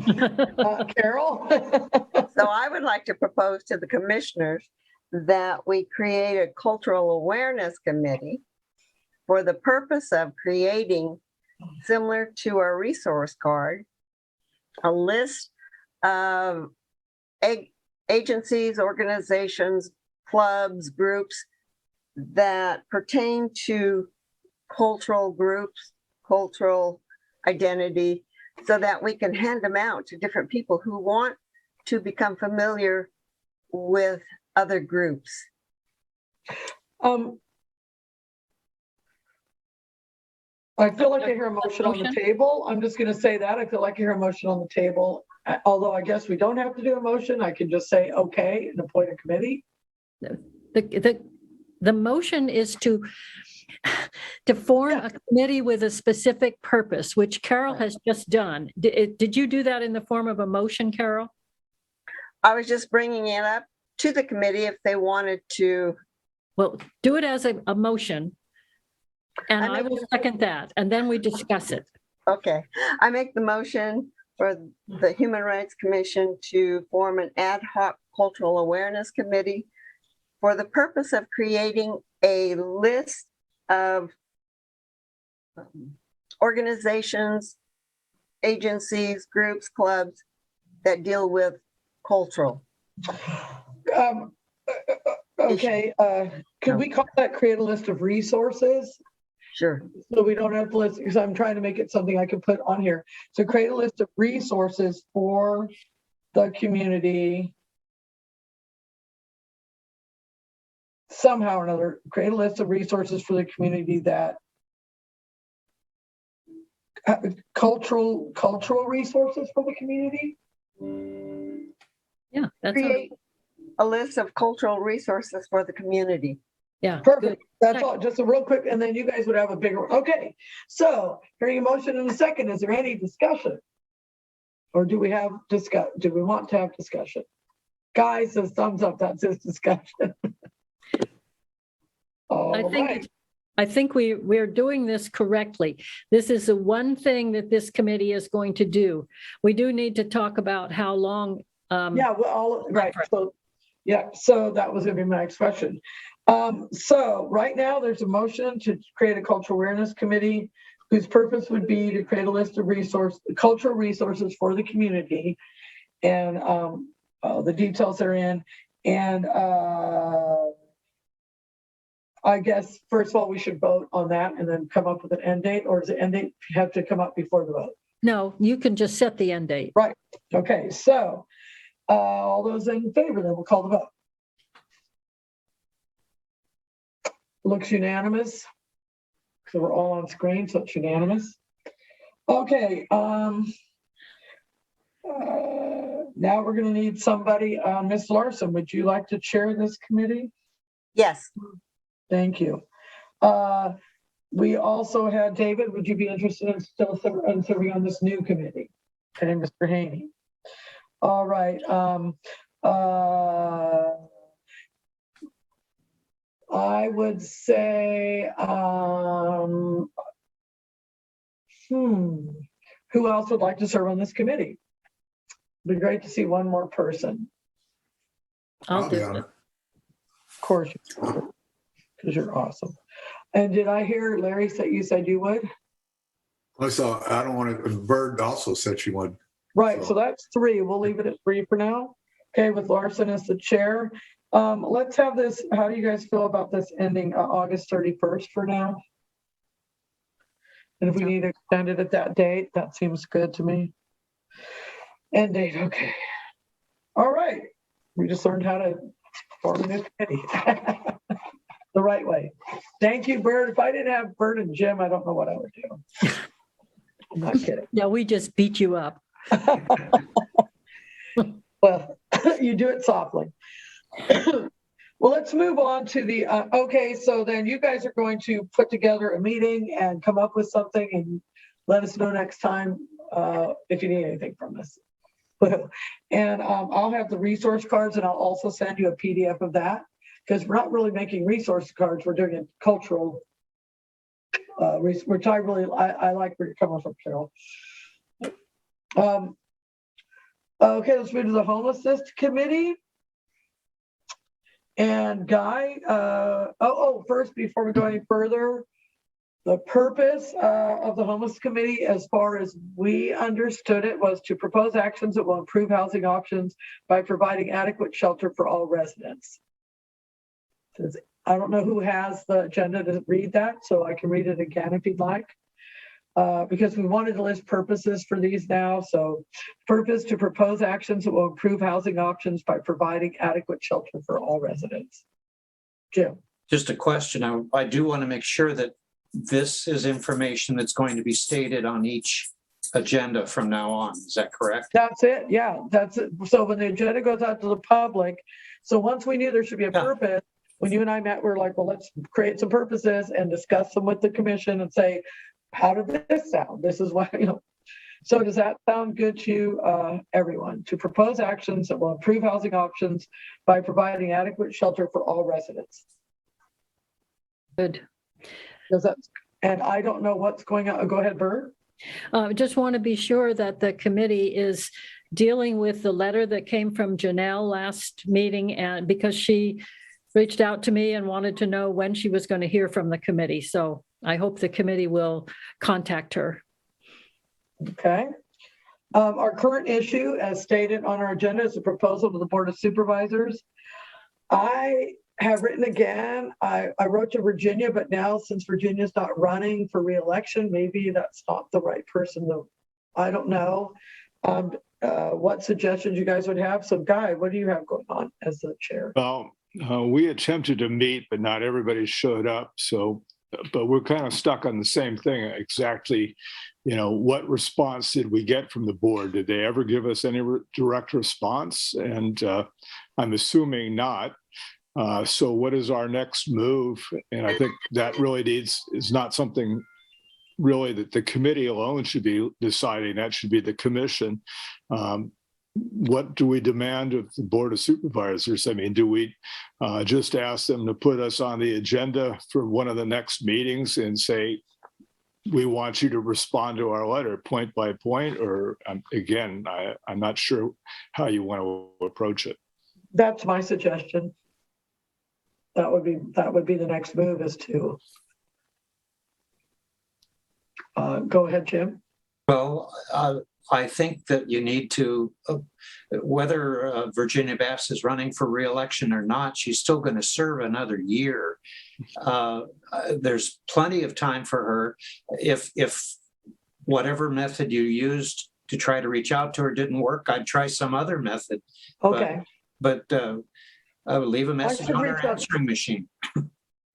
Carol? So I would like to propose to the commissioners that we create a cultural awareness committee for the purpose of creating, similar to our resource card, a list of agencies, organizations, clubs, groups that pertain to cultural groups, cultural identity, so that we can hand them out to different people who want to become familiar with other groups. I feel like I hear a motion on the table. I'm just gonna say that. I feel like I hear a motion on the table. Although I guess we don't have to do a motion. I can just say, okay, and appoint a committee. The motion is to form a committee with a specific purpose, which Carol has just done. Did you do that in the form of a motion, Carol? I was just bringing it up to the committee if they wanted to. Well, do it as a motion. And I I make will second that, and then we discuss it. Okay, I make the motion for the Human Rights Commission to form an ad hoc cultural awareness committee for the purpose of creating a list of organizations, agencies, groups, clubs that deal with cultural. Okay, could we call that create a list of resources? Sure. So we don't have to list, because I'm trying to make it something I can put on here. So create a list of resources for the community. Somehow or another, create a list of resources for the community that cultural resources for the community. Yeah, that's Create a list of cultural resources for the community. Yeah. good. Perfect. That's all. Just a real quick, and then you guys would have a bigger, okay. So hearing a motion in a second, is there any discussion? Or do we want to have discussion? Guy says thumbs up, that's his discussion. All right. I think we're doing this correctly. This is the one thing that this committee is going to do. We do need to talk about how long. Yeah, well, right. So, yeah, so that was gonna be my next question. So right now there's a motion to create a cultural awareness committee whose purpose would be to create a list of cultural resources for the community, and the details are in. And I guess, first of all, we should vote on that and then come up with an end date, or does the end date have to come up before the vote? No, you can just set the end date. Right. Okay, so all those in favor, then we'll call the vote. Looks unanimous. So we're all on screen, so it's unanimous. Okay. Now we're going to need somebody. Ms. Larson, would you like to chair this committee? Yes. Thank you. We also had David. Would you be interested in still serving on this new committee? Okay, Mr. Haney. All right. I would say, who else would like to serve on this committee? It'd be great to see one more person. I'll do be on it. it. Of course, because you're awesome. And did I hear Larry say you said you would? So I don't want to, Bird also said she would. Right, so that's 3. We'll leave it at 3 for now. Okay, with Larson as the chair. Let's have this, how do you guys feel about this ending August 31st for now? And if we need to extend it at that date, that seems good to me. End date, okay. All right, we just learned how to form a new committee the right way. Thank you, Bert. If I didn't have Bert and Jim, I don't know what I would do. I'm not kidding. Yeah, we just beat you up. Well, you do it softly. Well, let's move on to the, okay, so then you guys are going to put together a meeting and come up with something and let us know next time if you need anything from us. And I'll have the resource cards, and I'll also send you a PDF of that, because we're not really making resource cards. We're doing a cultural, which I like where you're coming from, Carol. Okay, let's move to the homelessness committee. And Guy, first, before we go any further, the purpose of the homeless committee, as far as we understood it, was to propose actions that will improve housing options by providing adequate shelter for all residents. I don't know who has the agenda to read that, so I can read it again if you'd like. Because we wanted to list purposes for these now. So purpose: to propose actions that will improve housing options by providing adequate shelter for all residents. Jim. Just a question. I do want to make sure that this is information that's going to be stated on each agenda from now on. Is that correct? That's it. Yeah, that's it. So when the agenda goes out to the public, so once we knew there should be a purpose, when you and I met, we're like, well, let's create some purposes and discuss them with the commission and say, how did this sound? This is what, So does that sound good to everyone? To propose actions that will improve housing options by providing adequate shelter for all residents. Good. And I don't know what's going on. Go ahead, Bert. Just want to be sure that the committee is dealing with the letter that came from Janelle last meeting, and because she reached out to me and wanted to know when she was going to hear from the committee. So I hope the committee will contact her. Okay. Our current issue, as stated on our agenda, is a proposal to the Board of Supervisors. I have written again. I wrote to Virginia, but now since Virginia's not running for re-election, maybe that's not the right person. Though I don't know what suggestions you guys would have. So, Guy, what do you have going on as the chair? Well, we attempted to meet, but not everybody showed up. So but we're kind of stuck on the same thing exactly. What response did we get from the board? Did they ever give us any direct response? And I'm assuming not. So what is our next move? And I think that really is not something really that the committee alone should be deciding. That should be the commission. What do we demand of the Board of Supervisors? I mean, do we just ask them to put us on the agenda for one of the next meetings and say, we want you to respond to our letter point by point? Or again, I'm not sure how you want to approach it. That's my suggestion. That would be the next move, is to go ahead, Jim. Well, I think that you need to, whether Virginia Bass is running for re-election or not, she's still going to serve another year. There's plenty of time for her. If whatever method you used to try to reach out to her didn't work, I'd try some other method. Okay. But I would leave a message on her answering machine.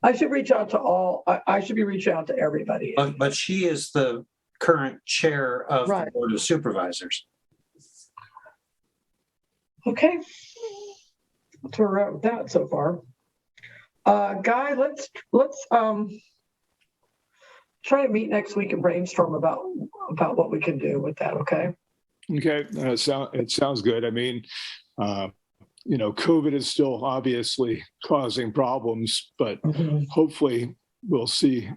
I should reach out to all. I should be reaching out to everybody. But she is the current chair of Right. the Board of Supervisors. Okay. That's where we're at with that so far. Guy, let's try to meet next week and brainstorm about what we can do with that. Okay. Okay, it sounds good. I mean, COVID is still obviously causing problems, but hopefully we'll see,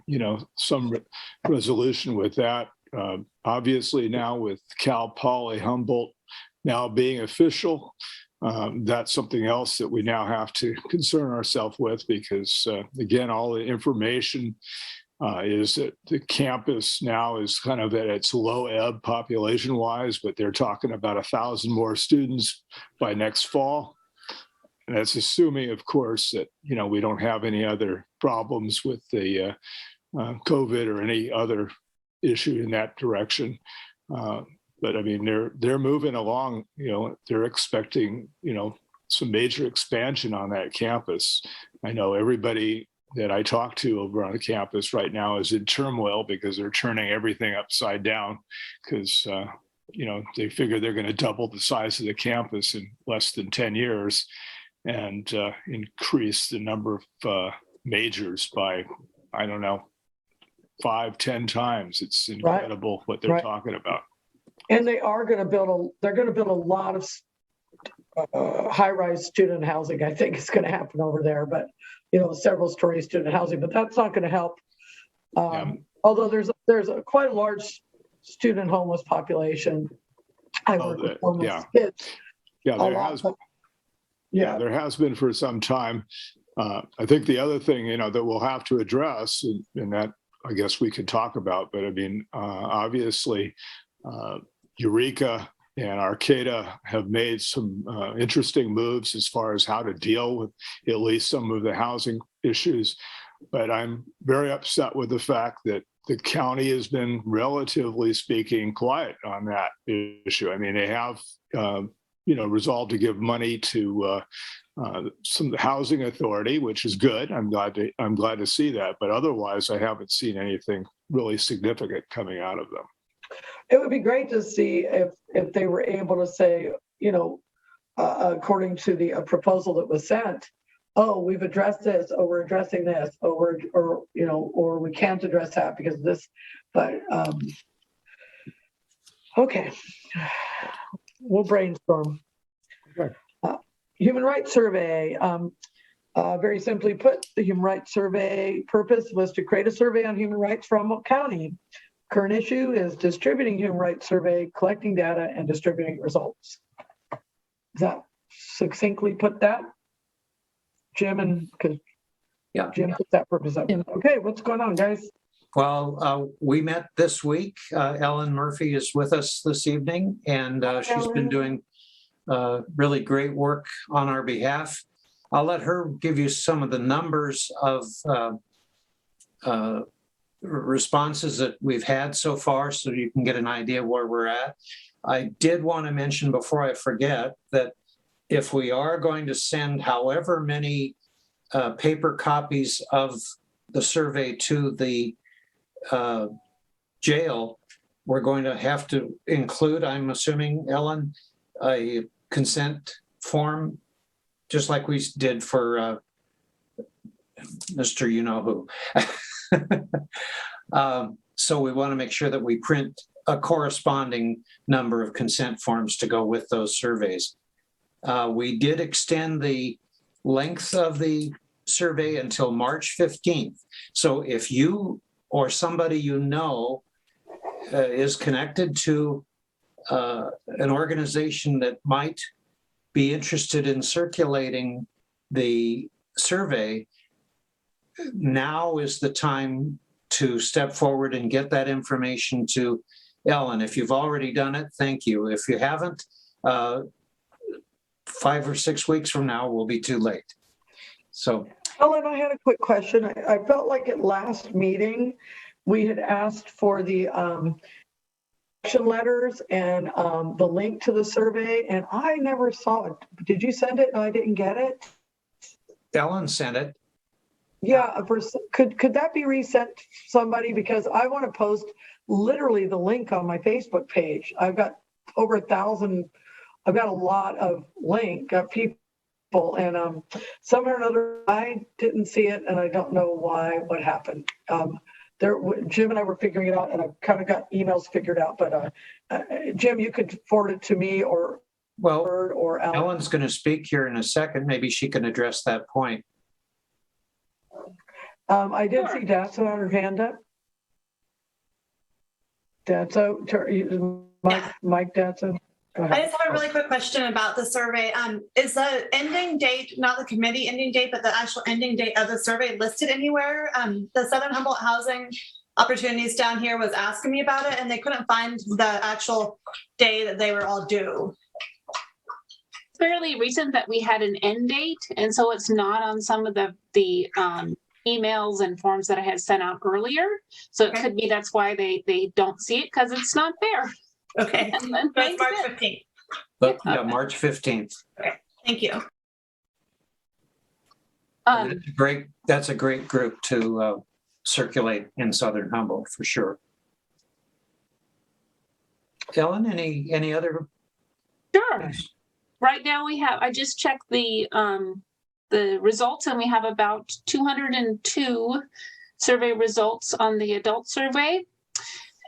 some resolution with that. Obviously now with Cal Poly Humboldt now being official, that's something else that we now have to concern ourselves with, because again, all the information is that the campus now is kind of at its low ebb population wise, but they're talking about 1,000 more students by next fall. And that's assuming, of course, that, we don't have any other problems with the COVID or any other issue in that direction. But I mean, they're moving along, they're expecting, some major expansion on that campus. I know everybody that I talk to over on the campus right now is in turmoil because they're turning everything upside down, because, they figure they're going to double the size of the campus in less than 10 years and increase the number of majors by, 5-10 times. It's incredible what they're talking about. And they're going to build a lot of high-rise student housing. I think it's going to happen over there, but several story student housing, but that's not going to help. Although there's quite a large student homeless population. I work with homeless kids. There has been for some time. I think the other thing, that we'll have to address, and that I guess we could talk about, but I mean, obviously, Eureka and Arcata have made some interesting moves as far as how to deal with at least some of the housing issues. But I'm very upset with the fact that the county has been, relatively speaking, quiet on that issue. I mean, they have, resolved to give money to some housing authority, which is good. I'm glad to see that. But otherwise, I haven't seen anything really significant coming out of them. It would be great to see if they were able to say, according to the proposal that was sent, oh, we've addressed this, or we're addressing this, or we can't address that because of this. But okay, we'll brainstorm. Human rights survey. Very simply put, the human rights survey purpose was to create a survey on human rights for Humboldt County. Current issue is distributing human rights survey, collecting data, and distributing results. Does that succinctly put that, Jim? And because Jim put that purpose up. Okay, what's going on, guys? Well, we met this week. Ellen Murphy is with us this evening, and she's been doing really great work on our behalf. I'll let her give you some of the numbers of responses that we've had so far, so you can get an idea of where we're at. I did want to mention before I forget that if we are going to send however many paper copies of the survey to the jail, we're going to have to include, I'm assuming, Ellen, a consent form, just like we did for Mr. You-know-who. So we want to make sure that we print a corresponding number of consent forms to go with those surveys. We did extend the length of the survey until March 15th. So if you or somebody you know is connected to an organization that might be interested in circulating the survey, now is the time to step forward and get that information to Ellen. If you've already done it, thank you. If you haven't, 5 or 6 weeks from now will be too late. So, Ellen, I had a quick question. I felt like at last meeting, we had asked for the action letters and the link to the survey, and I never saw it. Did you send it and I didn't get it? Ellen sent it. Yeah, could that be resent to somebody? Because I want to post literally the link on my Facebook page. I've got over 1,000. I've got a lot of people, and somehow or another I didn't see it, and I don't know why. What happened? Jim and I were figuring it out, and I kind of got emails figured out. But Jim, you could forward it to me or Alan. Ellen's going to speak here in a second. Maybe she can address that point. I did see Datsun on her hand up. Datsun, Mike Datsun. I just have a really quick question about the survey. Is the ending date, not the committee ending date, but the actual ending date of the survey listed anywhere? The Southern Humboldt Housing Opportunities down here was asking me about it, and they couldn't find the actual day that they were all due. Fairly recent that we had an end date, and so it's not on some of the emails and forms that I had sent out earlier. So it could be that's why they don't see it, because it's not there. Okay. That's March 15th. But yeah, March 15th. Okay. Thank you. That's a great group to circulate in Southern Humboldt for sure. Ellen, any other? Sure. Right now I just checked the results, and we have about 202 survey results on the adult survey.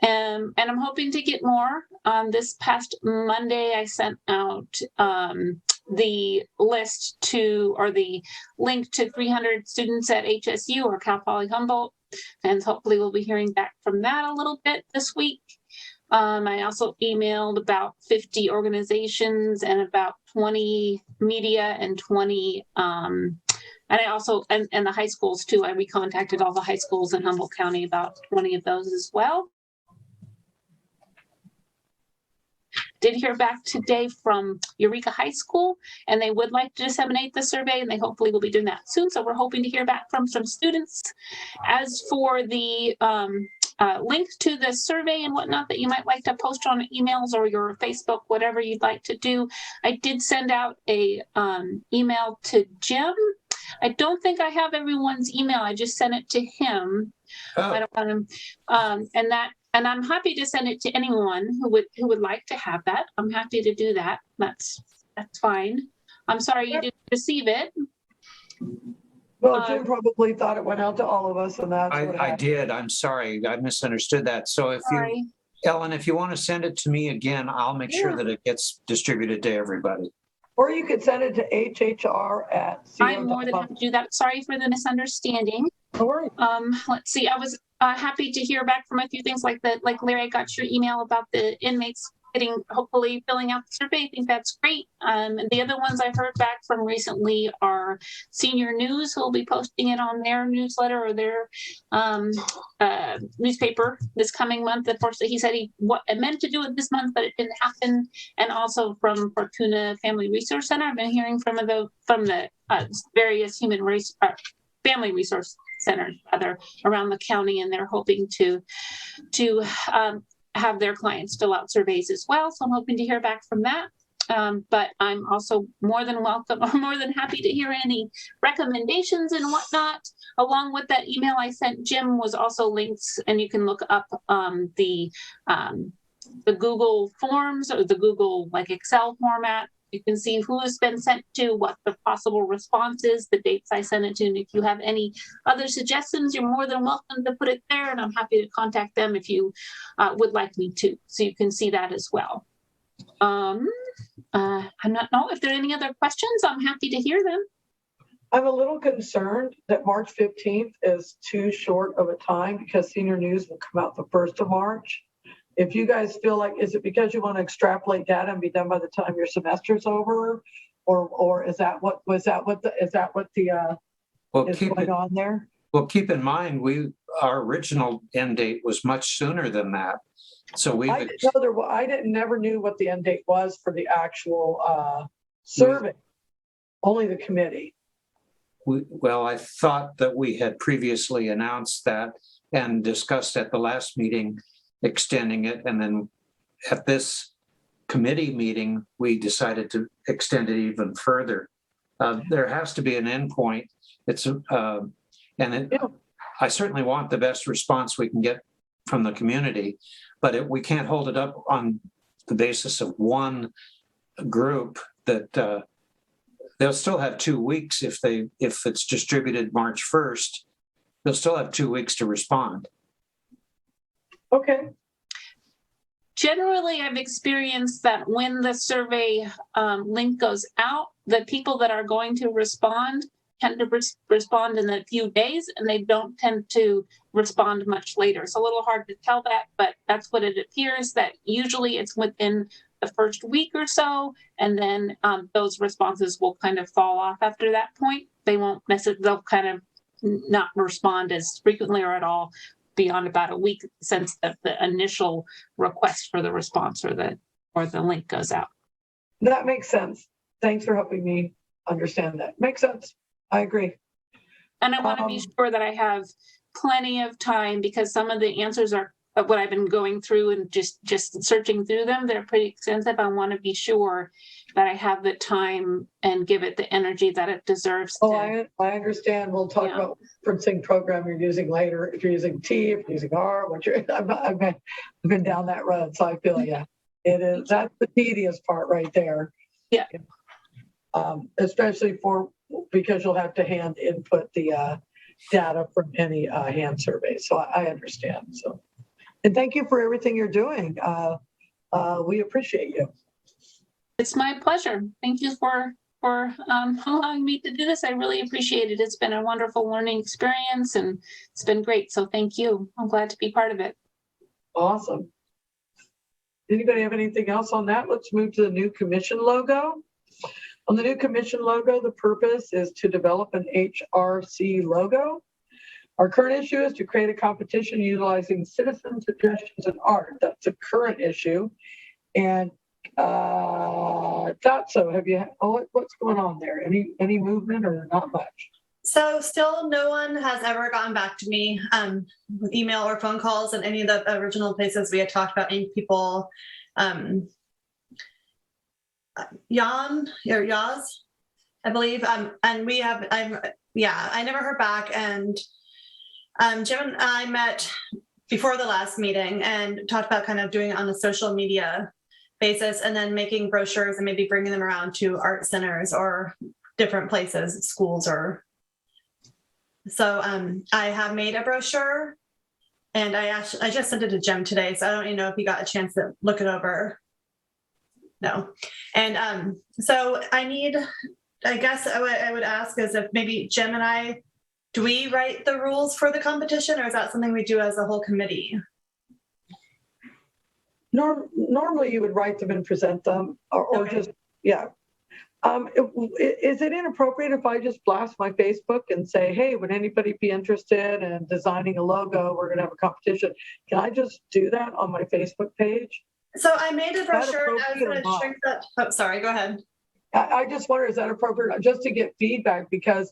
And I'm hoping to get more. This past Monday, I sent out the list or the link to 300 students at HSU or Cal Poly Humboldt, and hopefully we'll be hearing back from that a little bit this week. I also emailed about 50 organizations and about 20 media and 20 and I also, and the high schools too. We contacted all the high schools in Humboldt County, about 20 of those as well. Did hear back today from Eureka High School, and they would like to disseminate the survey, and they hopefully will be doing that soon. So we're hoping to hear back from some students. As for the link to the survey and whatnot that you might like to post on emails or your Facebook, whatever you'd like to do, I did send out a email to Jim. I don't think I have everyone's email. I just sent it to him. Oh. I don't want him, and I'm happy to send it to anyone who would like to have that. I'm happy to do that. That's fine. I'm sorry you didn't receive it. Well, Jim probably thought it went out to all of us, and that's what I did. I'm sorry. I misunderstood that. So Ellen, if you want to send it to me again, I'll make sure that it gets distributed to everybody. Or you could send it to HHR I'm more than happy to do that. Sorry for the misunderstanding. No worries. Let's see. I was happy to hear back from a few things like that. Like Larry, I got your email about the inmates hopefully filling out the survey. I think that's great. And the other ones I've heard back from recently are Senior News, who will be posting it on their newsletter or their newspaper this coming month. Unfortunately, he said he meant to do it this month, but it didn't happen. And also from Fortuna Family Resource Center, I've been hearing from the various family resource centers around the county, and they're hoping to have their clients fill out surveys as well. So I'm hoping to hear back from that. But I'm also more than welcome or more than happy to hear any recommendations and whatnot. Along with that email I sent Jim was also links, and you can look up the Google Forms or the Google like Excel format. You can see who has been sent to, what the possible response is, the dates I sent it to, and if you have any other suggestions, you're more than welcome to put it there, and I'm happy to contact them if you would like me to. So you can see that as well. I'm not know if there are any other questions. I'm happy to hear them. I'm a little concerned that March 15th is too short of a time because senior news will come out the 1st of March. If you guys feel like, is it because you want to extrapolate data and be done by the time your semester's over? Or is that what is going on there? Well, keep in mind, our original end date was much sooner than that. So I never knew what the end date was for the actual survey, only the committee. Well, I thought that we had previously announced that and discussed at the last meeting extending it, and then at this committee meeting we decided to extend it even further. There has to be an endpoint. I certainly want the best response we can get from the community, but we can't hold it up on the basis of one group. That they'll still have 2 weeks if it's distributed March 1st. They'll still have 2 weeks to respond. Okay. Generally, I've experienced that when the survey link goes out, the people that are going to respond tend to respond in a few days, and they don't tend to respond much later. It's a little hard to tell that, but that's what it appears, that usually it's within the first week or so, and then those responses will kind of fall off after that point. They won't necessarily, they'll kind of not respond as frequently or at all beyond about a week since the initial request for the response or the link goes out. That makes sense. Thanks for helping me understand that. Makes sense. I agree. And I want to be sure that I have plenty of time, because some of the answers are what I've been going through and just searching through them. They're pretty extensive. I want to be sure that I have the time and give it the energy that it deserves. I understand. We'll talk about referencing program you're using later. If you're using T, if you're using R, I've been down that road. So I feel, it is, that's the tedious part right there. Yeah. Especially because you'll have to hand input the data from any hand survey. So I understand. So, and thank you for everything you're doing. We appreciate you. It's my pleasure. Thank you for allowing me to do this. I really appreciate it. It's been a wonderful learning experience, and it's been great. So thank you. I'm glad to be part of it. Awesome. Anybody have anything else on that? Let's move to the new commission logo. On the new commission logo, the purpose is to develop an HRC logo. Our current issue is to create a competition utilizing citizen suggestions and art. That's a current issue. And thought so. What's going on there? Any movement or not much? So still no one has ever gotten back to me with email or phone calls and any of the original places we had talked about, any people. Jan or Yaz, I believe. And we have, I never heard back. And Jim and I met before the last meeting and talked about kind of doing it on a social media basis, and then making brochures and maybe bringing them around to art centers or different places, schools or. So I have made a brochure, and I just sent it to Jim today. So I don't even know if he got a chance to look it over. No. And so I guess I would ask is if maybe Jim and I, do we write the rules for the competition, or is that something we do as a whole committee? Normally you would write them and present them or Okay. just, yeah. Is it inappropriate if I just blast my Facebook and say, hey, would anybody be interested in designing a logo? We're going to have a competition. Can I just do that on my Facebook page? So I made a brochure. And I was appropriate or going to not? shrink that. Oh, sorry, go ahead. I just wonder, is that appropriate just to get feedback? Because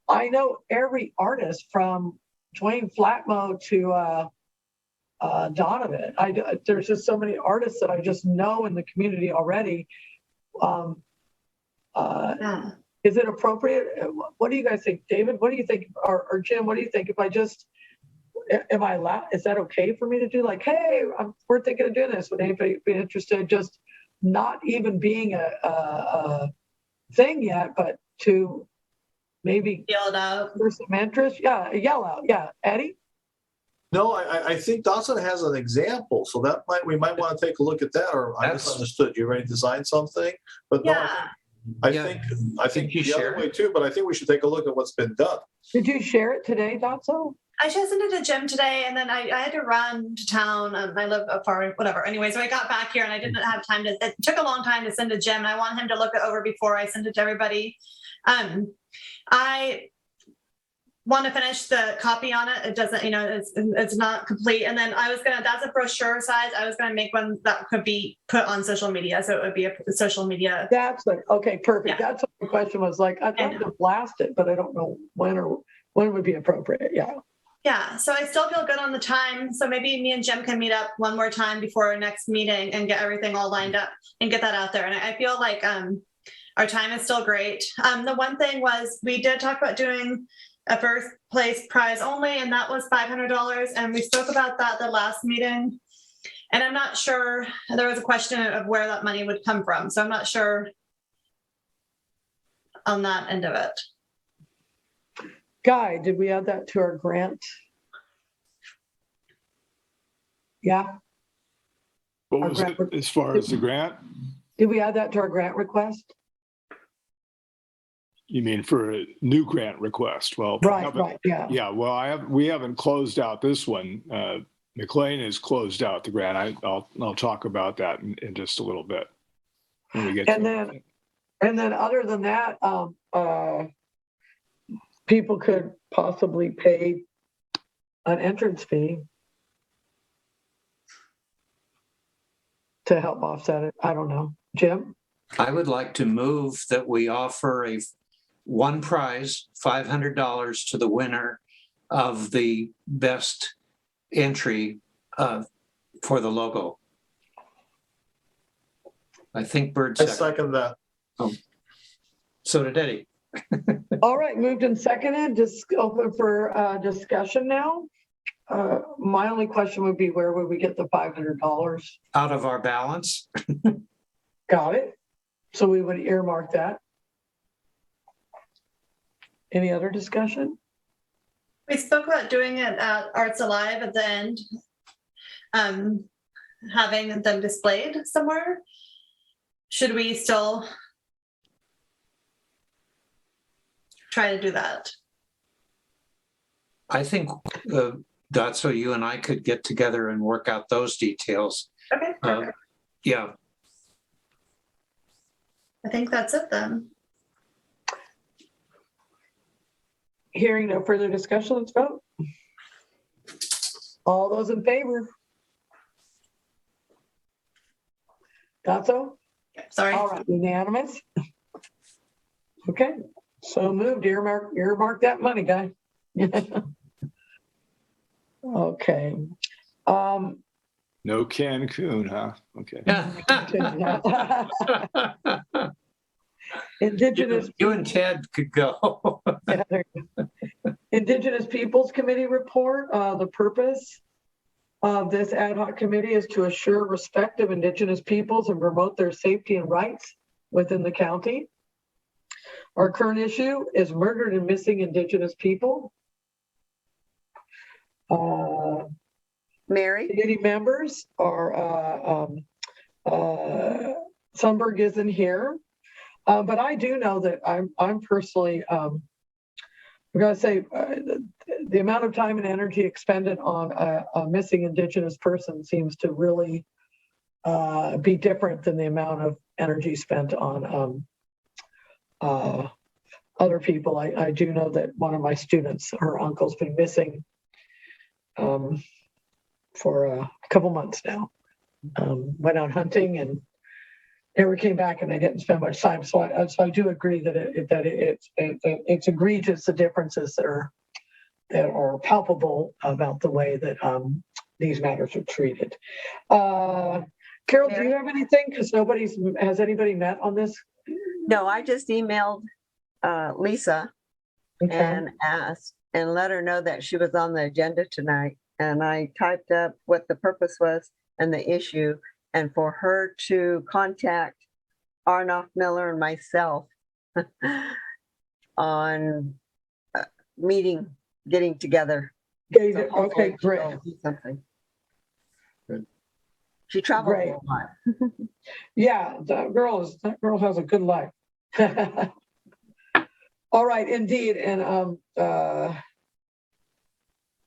I know every artist from Dwayne Flatmo to Donovan. There's just so many artists that I just know in the community already. Yeah. Is it appropriate? What do you guys think? David, what do you think? Or Jim, what do you think? If I just, am I allowed, is that okay for me to do like, hey, we're thinking of doing this. Would anybody be interested? Just not even being a thing yet, but to maybe Yelled out. for some interest. Yeah, yell out. Yeah, Eddie? No, I think Dawson has an example, so we might want to take a look at that, or I That's- misunderstood. You ready to design something? But no, Yeah. I Yeah. think you the other share it? way too, but I think we should take a look at what's been done. Did you share it today, Dotso? I just sent it to Jim today, and then I had to run to town. I live far, whatever. Anyway, so I got back here, and I didn't have time to. It took a long time to send to Jim, and I want him to look it over before I send it to everybody. I want to finish the copy on it. It doesn't, it's not complete. And then I was gonna. That's a brochure size. I was gonna make one that could be put on social media, so it would be a social media. That's like, okay, perfect. Yeah. That's what the question was like. I'd love to blast it, but I don't know when would be appropriate. Yeah. Yeah, so I still feel good on the time. So maybe me and Jim can meet up one more time before our next meeting and get everything all lined up and get that out there. And I feel like our time is still great. The one thing was we did talk about doing a first place prize only, and that was $500. And we spoke about that the last meeting. And I'm not sure, there was a question of where that money would come from. So I'm not sure on that end of it. Guy, did we add that to our grant? Yeah. What was it as far as the grant? Did we add that to our grant request? You mean for a new grant request? Well, Right, yeah. Yeah, well, we haven't closed out this one. McLean has closed out the grant. I'll talk about that in just a little bit when we get And to it. then other than that, people could possibly pay an entrance fee to help offset it. I don't know. Jim? I would like to move that we offer one prize, $500 to the winner of the best entry for the logo. I think Bird I seconded. second that. So did Eddie. All right, moved and seconded. Just open for discussion now. My only question would be, where would we get the $500? Out of our balance. Got it. So we would earmark that. Any other discussion? We spoke about doing it at Arts Alive at the end, having them displayed somewhere. Should we still try to do that? I think, Dotso, you and I could get together and work out those details. Okay, perfect. Yeah. I think that's it then. Hearing no further discussion, let's vote. All those in favor? Dotso? Sorry. All right, unanimous. Okay, so moved. Earmark that money, guy. Okay. No Cancun, huh? Okay. Indigenous. You and Ted could go. Yeah, there you go. Indigenous Peoples Committee report. The purpose of this ad hoc committee is to assure respect of Indigenous peoples and promote their safety and rights within the county. Our current issue is murdered and missing Indigenous people. Mary? Committee members are, Sunberg isn't here. But I do know that I'm personally, I'm going to say the amount of time and energy expended on a missing Indigenous person seems to really be different than the amount of energy spent on other people. I do know that one of my students, her uncle's been missing for a couple months now. Went out hunting and never came back, and I didn't spend much time. So I do agree that it's egregious, the differences that are palpable about the way that these matters are treated. Carol, do Mary? you have anything? Because has anybody met on this? No, I just emailed Lisa Okay. and asked and let her know that she was on the agenda tonight. And I typed up what the purpose was and the issue, and for her to contact Arnoff Miller and myself on getting together. Okay, So hopefully great. she'll do something. Good. She traveled Great. a lot. Yeah, that girl has a good life. All right, indeed. And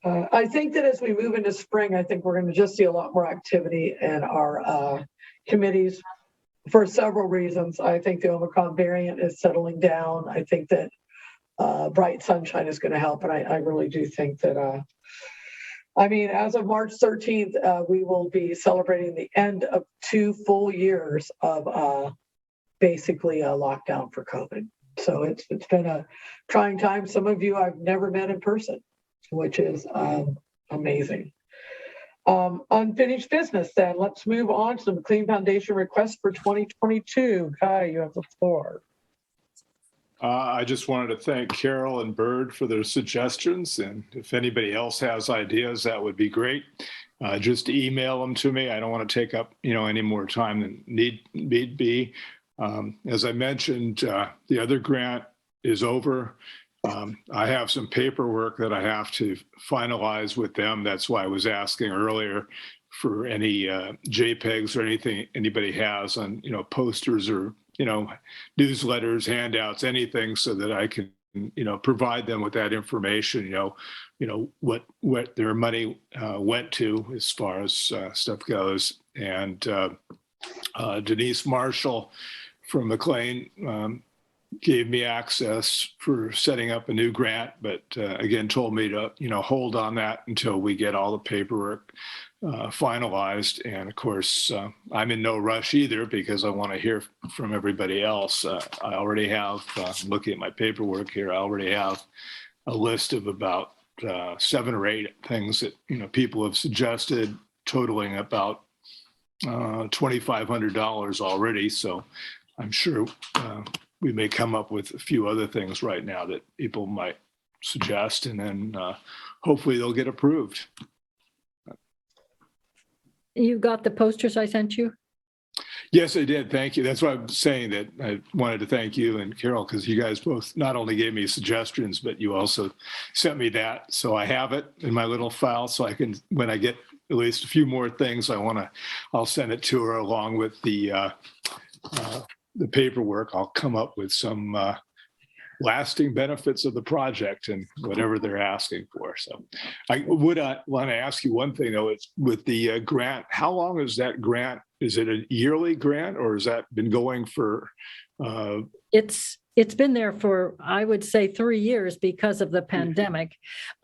I think that as we move into spring, I think we're going to just see a lot more activity in our committees for several reasons. I think the Omicron variant is settling down. I think that bright sunshine is going to help. And I really do think that, as of March 13th, we will be celebrating the end of 2 full years of basically a lockdown for COVID. So it's been a trying time. Some of you I've never met in person, which is amazing. Unfinished business then. Let's move on to some Clean Foundation requests for 2022. Kai, you have the floor. I just wanted to thank Carol and Bird for their suggestions. And if anybody else has ideas, that would be great. Just email them to me. I don't want to take up, any more time than need be. As I mentioned, the other grant is over. I have some paperwork that I have to finalize with them. That's why I was asking earlier for any JPEGs or anything anybody has on, posters or, newsletters, handouts, anything, so that I can, provide them with that information, what their money went to as far as stuff goes. And Denise Marshall from McLean gave me access for setting up a new grant, but again, told me to, hold on that until we get all the paperwork finalized. And of course, I'm in no rush either, because I want to hear from everybody else. I already have, looking at my paperwork here, I already have a list of about 7 or 8 things that, people have suggested, totaling about $2,500 already. So I'm sure we may come up with a few other things right now that people might suggest, and then hopefully they'll get approved. You got the posters I sent you? Yes, I did. Thank you. That's why I'm saying that I wanted to thank you and Carol, because you guys both not only gave me suggestions, but you also sent me that. So I have it in my little file, so I can, when I get at least a few more things, I'll send it to her along with the paperwork. I'll come up with some lasting benefits of the project and whatever they're asking for. So I would want to ask you one thing though, it's with the grant, how long is that grant? Is it a yearly grant, or has that been going for? It's been there for, I would say, 3 years because of the pandemic.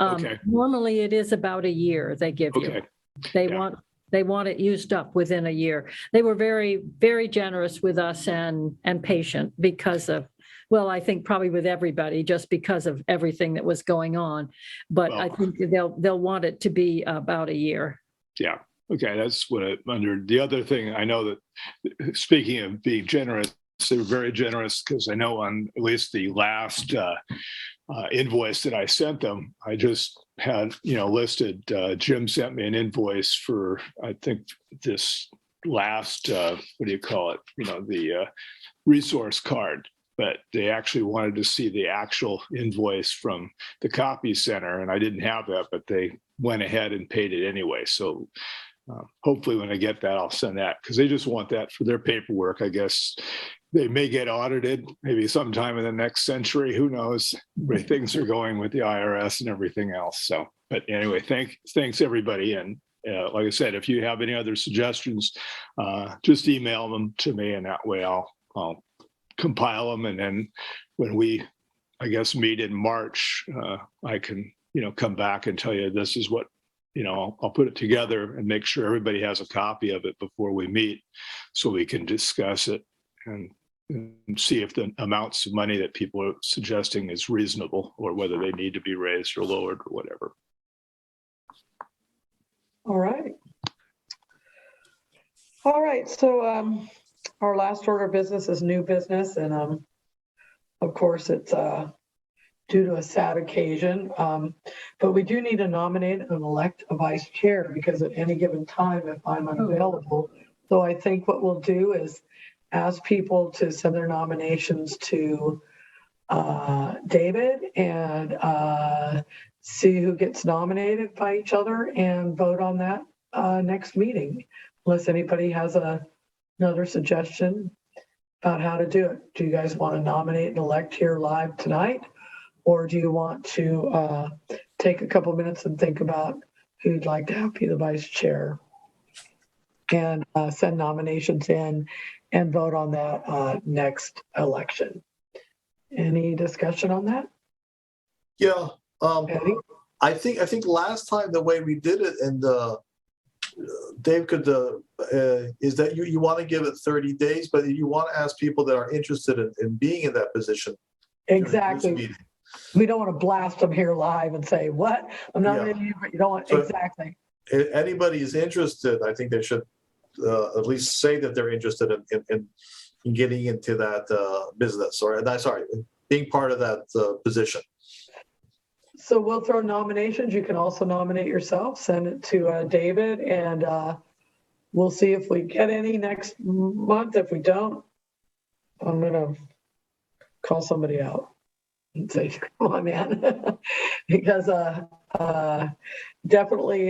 Okay. Normally it is about a year they give you. Okay. They Yeah. want it used up within a year. They were very, very generous with us and patient because of, well, I think probably with everybody, just because of everything that was going on. But I think they'll want it to be about a year. Yeah. Okay. That's what under the other thing, I know that speaking of being generous, they were very generous, because I know on at least the last invoice that I sent them, I just had, listed, Jim sent me an invoice for, I think this last, what do you call it? The resource card, but they actually wanted to see the actual invoice from the copy center. And I didn't have that, but they went ahead and paid it anyway. So hopefully when I get that, I'll send that, because they just want that for their paperwork. I guess they may get audited maybe sometime in the next century. Who knows where things are going with the IRS and everything else. So, but anyway, thanks everybody. And like I said, if you have any other suggestions, just email them to me, and that way I'll compile them. And then when we, I guess, meet in March, I can, come back and tell you this is what, I'll put it together and make sure everybody has a copy of it before we meet, so we can discuss it and see if the amounts of money that people are suggesting is reasonable, or whether they need to be raised or lowered or whatever. All right. All right, so our last order of business is new business, and of course, it's due to a sad occasion. But we do need to nominate and elect a vice chair because at any given time, if I'm unavailable. So I think what we'll do is ask people to send their nominations to David and see who gets nominated by each other and vote on that next meeting. Unless anybody has another suggestion about how to do it. Do you guys want to nominate and elect here live tonight? Or do you want to take a couple minutes and think about who you'd like to have be the vice chair and send nominations in and vote on that next election? Any discussion on that? Yeah, Eddie? I think last time the way we did it, and Dave could, is that you want to give it 30 days, but you want to ask people that are interested in being in that position. during this Exactly. meeting. We don't want to blast them here live and say, what? I'm nominating you, but you don't want, So- exactly. If anybody is interested, I think they should at least say that they're interested in getting into that business, or being part of that position. So we'll throw nominations. You can also nominate yourself, send it to David, and we'll see if we get any next month. If we don't, I'm gonna call somebody out and say, come on, man. Because definitely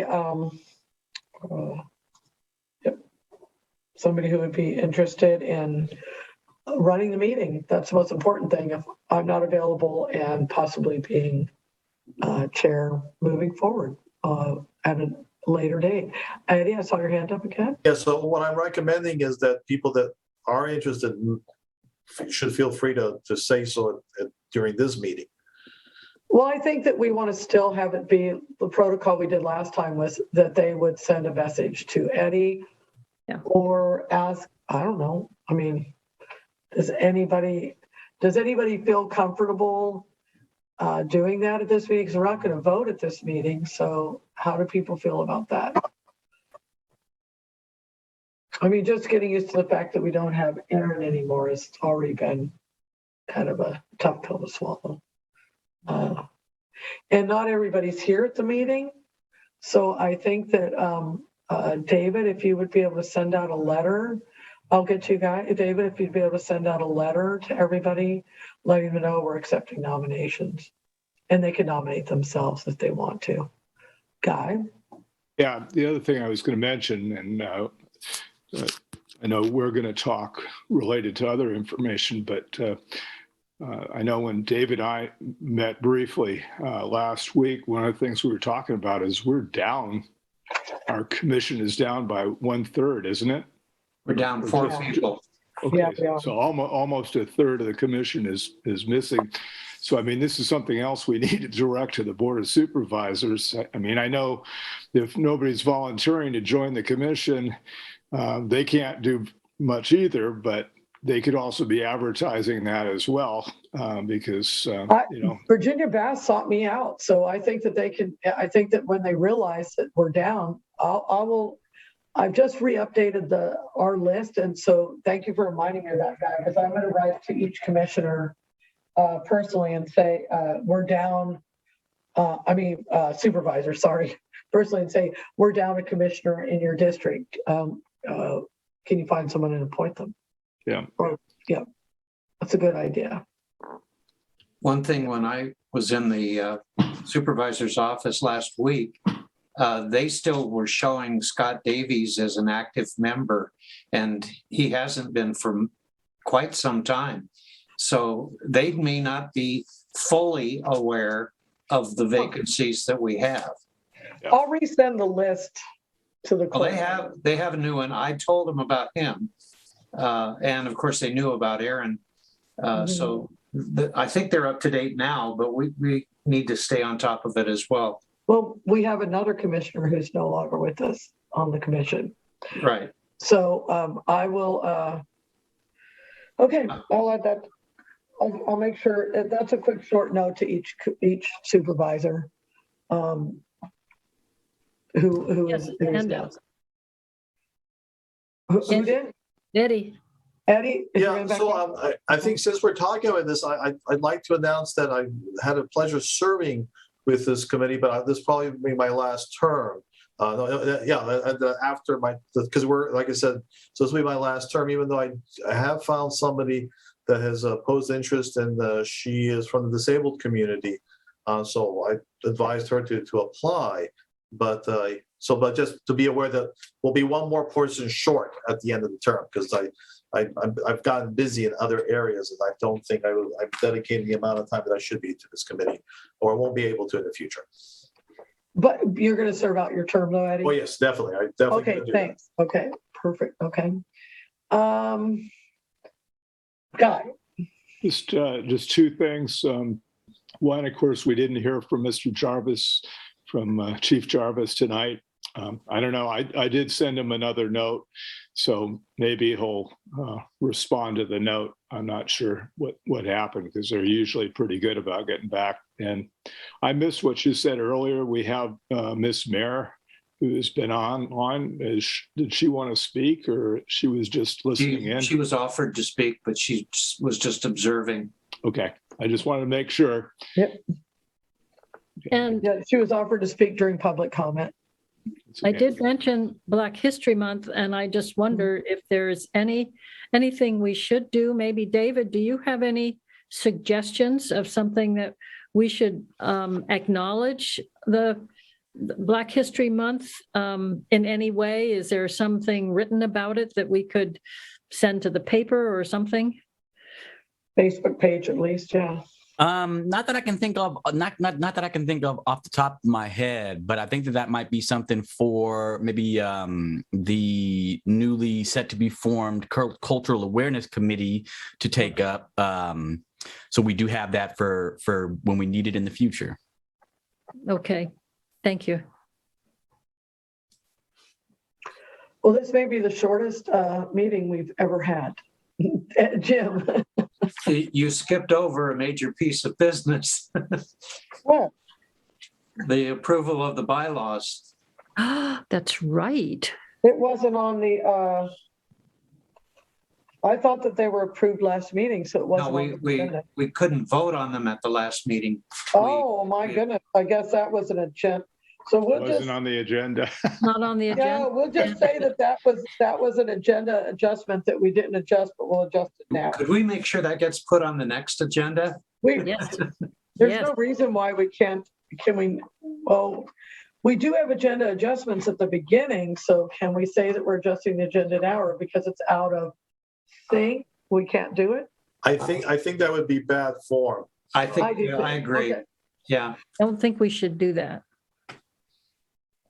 yep, somebody who would be interested in running the meeting. That's the most important thing. If I'm not available and possibly being chair moving forward at a later date. Eddie, I saw your hand up again. Yeah, so what I'm recommending is that people that are interested should feel free to say so during this meeting. Well, I think that we want to still have it be, the protocol we did last time was that they would send a message to Eddie or ask, I don't know. I mean, does anybody feel comfortable doing that at this meeting? Because we're not going to vote at this meeting. So how do people feel about that? I mean, just getting used to the fact that we don't have Aaron anymore has already been kind of a tough pill to swallow. And not everybody's here at the meeting. So I think that, David, if you would be able to send out a letter, I'll get you guys, David, if you'd be able to send out a letter to everybody, letting them know we're accepting nominations. And they can nominate themselves if they want to. Guy? Yeah, the other thing I was going to mention, and I know we're going to talk related to other information, but I know when David and I met briefly last week, one of the things we were talking about is we're down. Our commission is down by 1/3, isn't it? We're down 4 people. Okay, Yeah. so almost 1/3 of the commission is missing. So, I mean, this is something else we need to direct to the Board of Supervisors. I mean, I know if nobody's volunteering to join the commission, they can't do much either, but they could also be advertising that as well, because, Virginia Bass sought me out. So I think that I think that when they realize that we're down, I've just re-updated our list. And so thank you for reminding me of that, guy, because I'm going to write to each commissioner personally and say, we're down, supervisor, sorry, personally, and say, we're down a commissioner in your district. Can you find someone and appoint them? Yeah, that's a good idea. One thing, when I was in the supervisor's office last week, they still were showing Scott Davies as an active member, and he hasn't been for quite some time. So they may not be fully aware of the vacancies that we have. I'll resend the list to the Well, clerk. they have a new one. I told them about him. And of course they knew about Aaron. So I think they're up to date now, but we need to stay on top of it as well. Well, we have another commissioner who's no longer with us on the commission. Right. So I will, okay, I'll add that. I'll make sure that's a quick short note to each supervisor who Yes, is handouts. Who Yes. did? Eddie, Eddie? Is your Yeah, hand back so up? I think since we're talking about this, I'd like to announce that I had a pleasure serving with this committee, but this probably will be my last term. After because we're, like I said, so this will be my last term, even though I have found somebody that has posed interest, and she is from the disabled community. So I advised her to apply, but just to be aware that we'll be one more person short at the end of the term, because I've gotten busy in other areas, and I don't think I'm dedicating the amount of time that I should be to this committee, or I won't be able to in the future. But you're going to serve out your term though, Eddie? Oh, yes, definitely. I definitely Okay, gonna do that. thanks. Okay, perfect. Okay. Guy, Just two things. One, of course, we didn't hear from Mr. Jarvis, from Chief Jarvis tonight. I don't know. I did send him another note, so maybe he'll respond to the note. I'm not sure what happened, because they're usually pretty good about getting back. And I missed what you said earlier. We have Miss Mayer, who has been on. Did she want to speak, or she was just listening in? She was offered to speak, but she was just observing. Okay, I just wanted to make sure. Yep. and yeah, she was offered to speak during public comment. It's I okay. did mention Black History Month, and I just wonder if there's anything we should do. Maybe David, do you have any suggestions of something that we should acknowledge the Black History Month in any way? Is there something written about it that we could send to the paper or something? Facebook page at least, yeah. Not that I can think of, not that I can think of off the top of my head, but I think that might be something for maybe the newly set to be formed Cultural Awareness Committee to take up. So we do have that for when we need it in the future. Okay, thank you. Well, this may be the shortest meeting we've ever had. Jim. You skipped over a major piece of business, What? the approval of the bylaws. That's right. It wasn't on the, I thought that they were approved last meeting, so it No, wasn't on the agenda. we couldn't vote on them at the last meeting. Oh, my we- goodness. I guess that was an agenda. So we'll Wasn't just, on the agenda. Not on the yeah, agenda. we'll just say that was an agenda adjustment that we didn't adjust, but we'll adjust it now. Could we make sure that gets put on the next agenda? Yes. There's Yes. no reason why we can't, well, we do have agenda adjustments at the beginning, so can we say that we're adjusting the agenda now, or because it's out of sync, we can't do it? I think that would be bad form. I think, do yeah, I too. agree. Okay. Yeah. I don't think we should do that.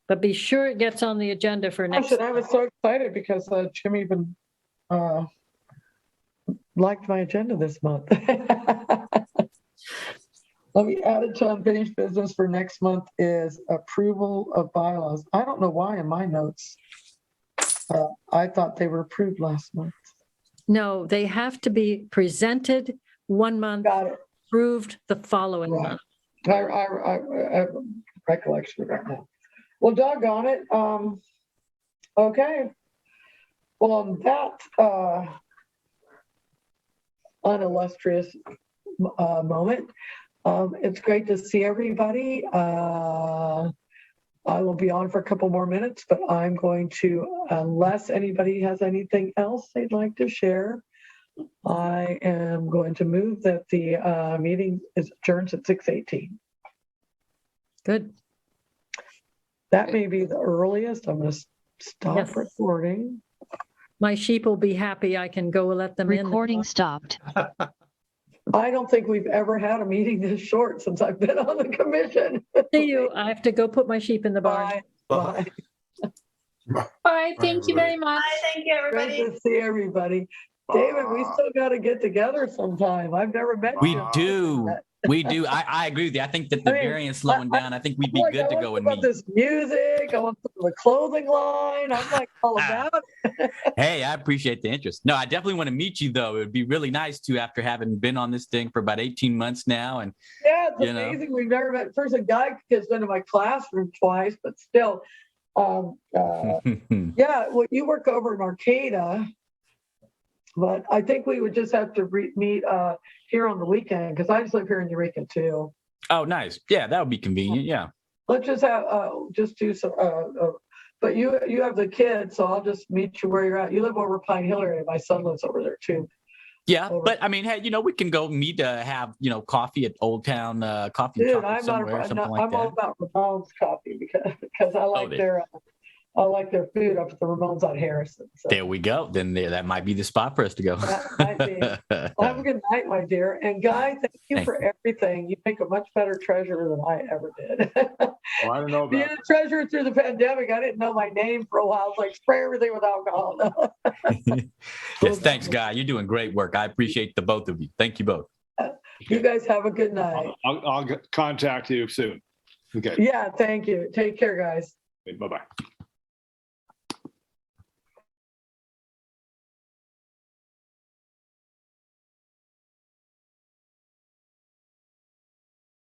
But be sure it gets on the agenda for next. I was so excited because Jim even liked my agenda this month. Let me add it to unfinished business for next month is approval of bylaws. I don't know why in my notes. I thought they were approved last month. No, they have to be presented 1 month, Got it. approved the following Right. month. I have a recollection of that now. Well, doggone it. Okay. Well, on that unillustrious moment, it's great to see everybody. I will be on for a couple more minutes, but I'm going to, unless anybody has anything else they'd like to share, I am going to move that the meeting is adjourned at 6:18. Good. That may be the earliest. I'm going to stop Yes. recording. My sheep will be happy. I can go let them in. Recording stopped. I don't think we've ever had a meeting this short since I've been on the commission. See you. I have to go put my sheep in the barn. Bye. Bye. Bye, thank you very much. Hi, thank you, everybody. Great to see everybody. David, we still got to get together sometime. I've never met We you. do. We do. I agree with you. I think that the I mean, variant's slowing down. I think we'd be Like, good I to want go and about meet. this music. I want the clothing line. I'm like all about it. Hey, I appreciate the interest. No, I definitely want to meet you though. It would be really nice to, after having been on this thing for about 18 months now. And Yeah, it's You know. amazing. We've never met. First, a guy has been to my classroom twice, but still, Yeah, well, you work over in Arcata, but I think we would just have to meet here on the weekend because I just live here in Eureka too. Oh, nice. Yeah, that would be convenient. Yeah. Let's just have just do some. But you have the kids, so I'll just meet you where you're at. You live over Pine Hill area. My son lives over there too. Yeah, but I mean, hey, we can go meet to have, coffee at Old Town Coffee Dude, Shop somewhere, something like I'm all that. about Ramon's coffee because I like I like their food up at the Ramon's on Harrison. So. There we go. Then that might be the spot for us to go. That might be. Well, have a good night, my dear. And Guy, thank you for everything. You make a much better treasurer than I ever did. Well, I don't know about Being a treasurer through the pandemic, I didn't know my name for a while. I was like, spray everything with alcohol. Yes, thanks, Guy. You're doing great work. I appreciate the both of you. Thank you both. You guys have a good night. I'll contact you soon. Okay. Yeah, thank you. Take care, guys. Bye-bye.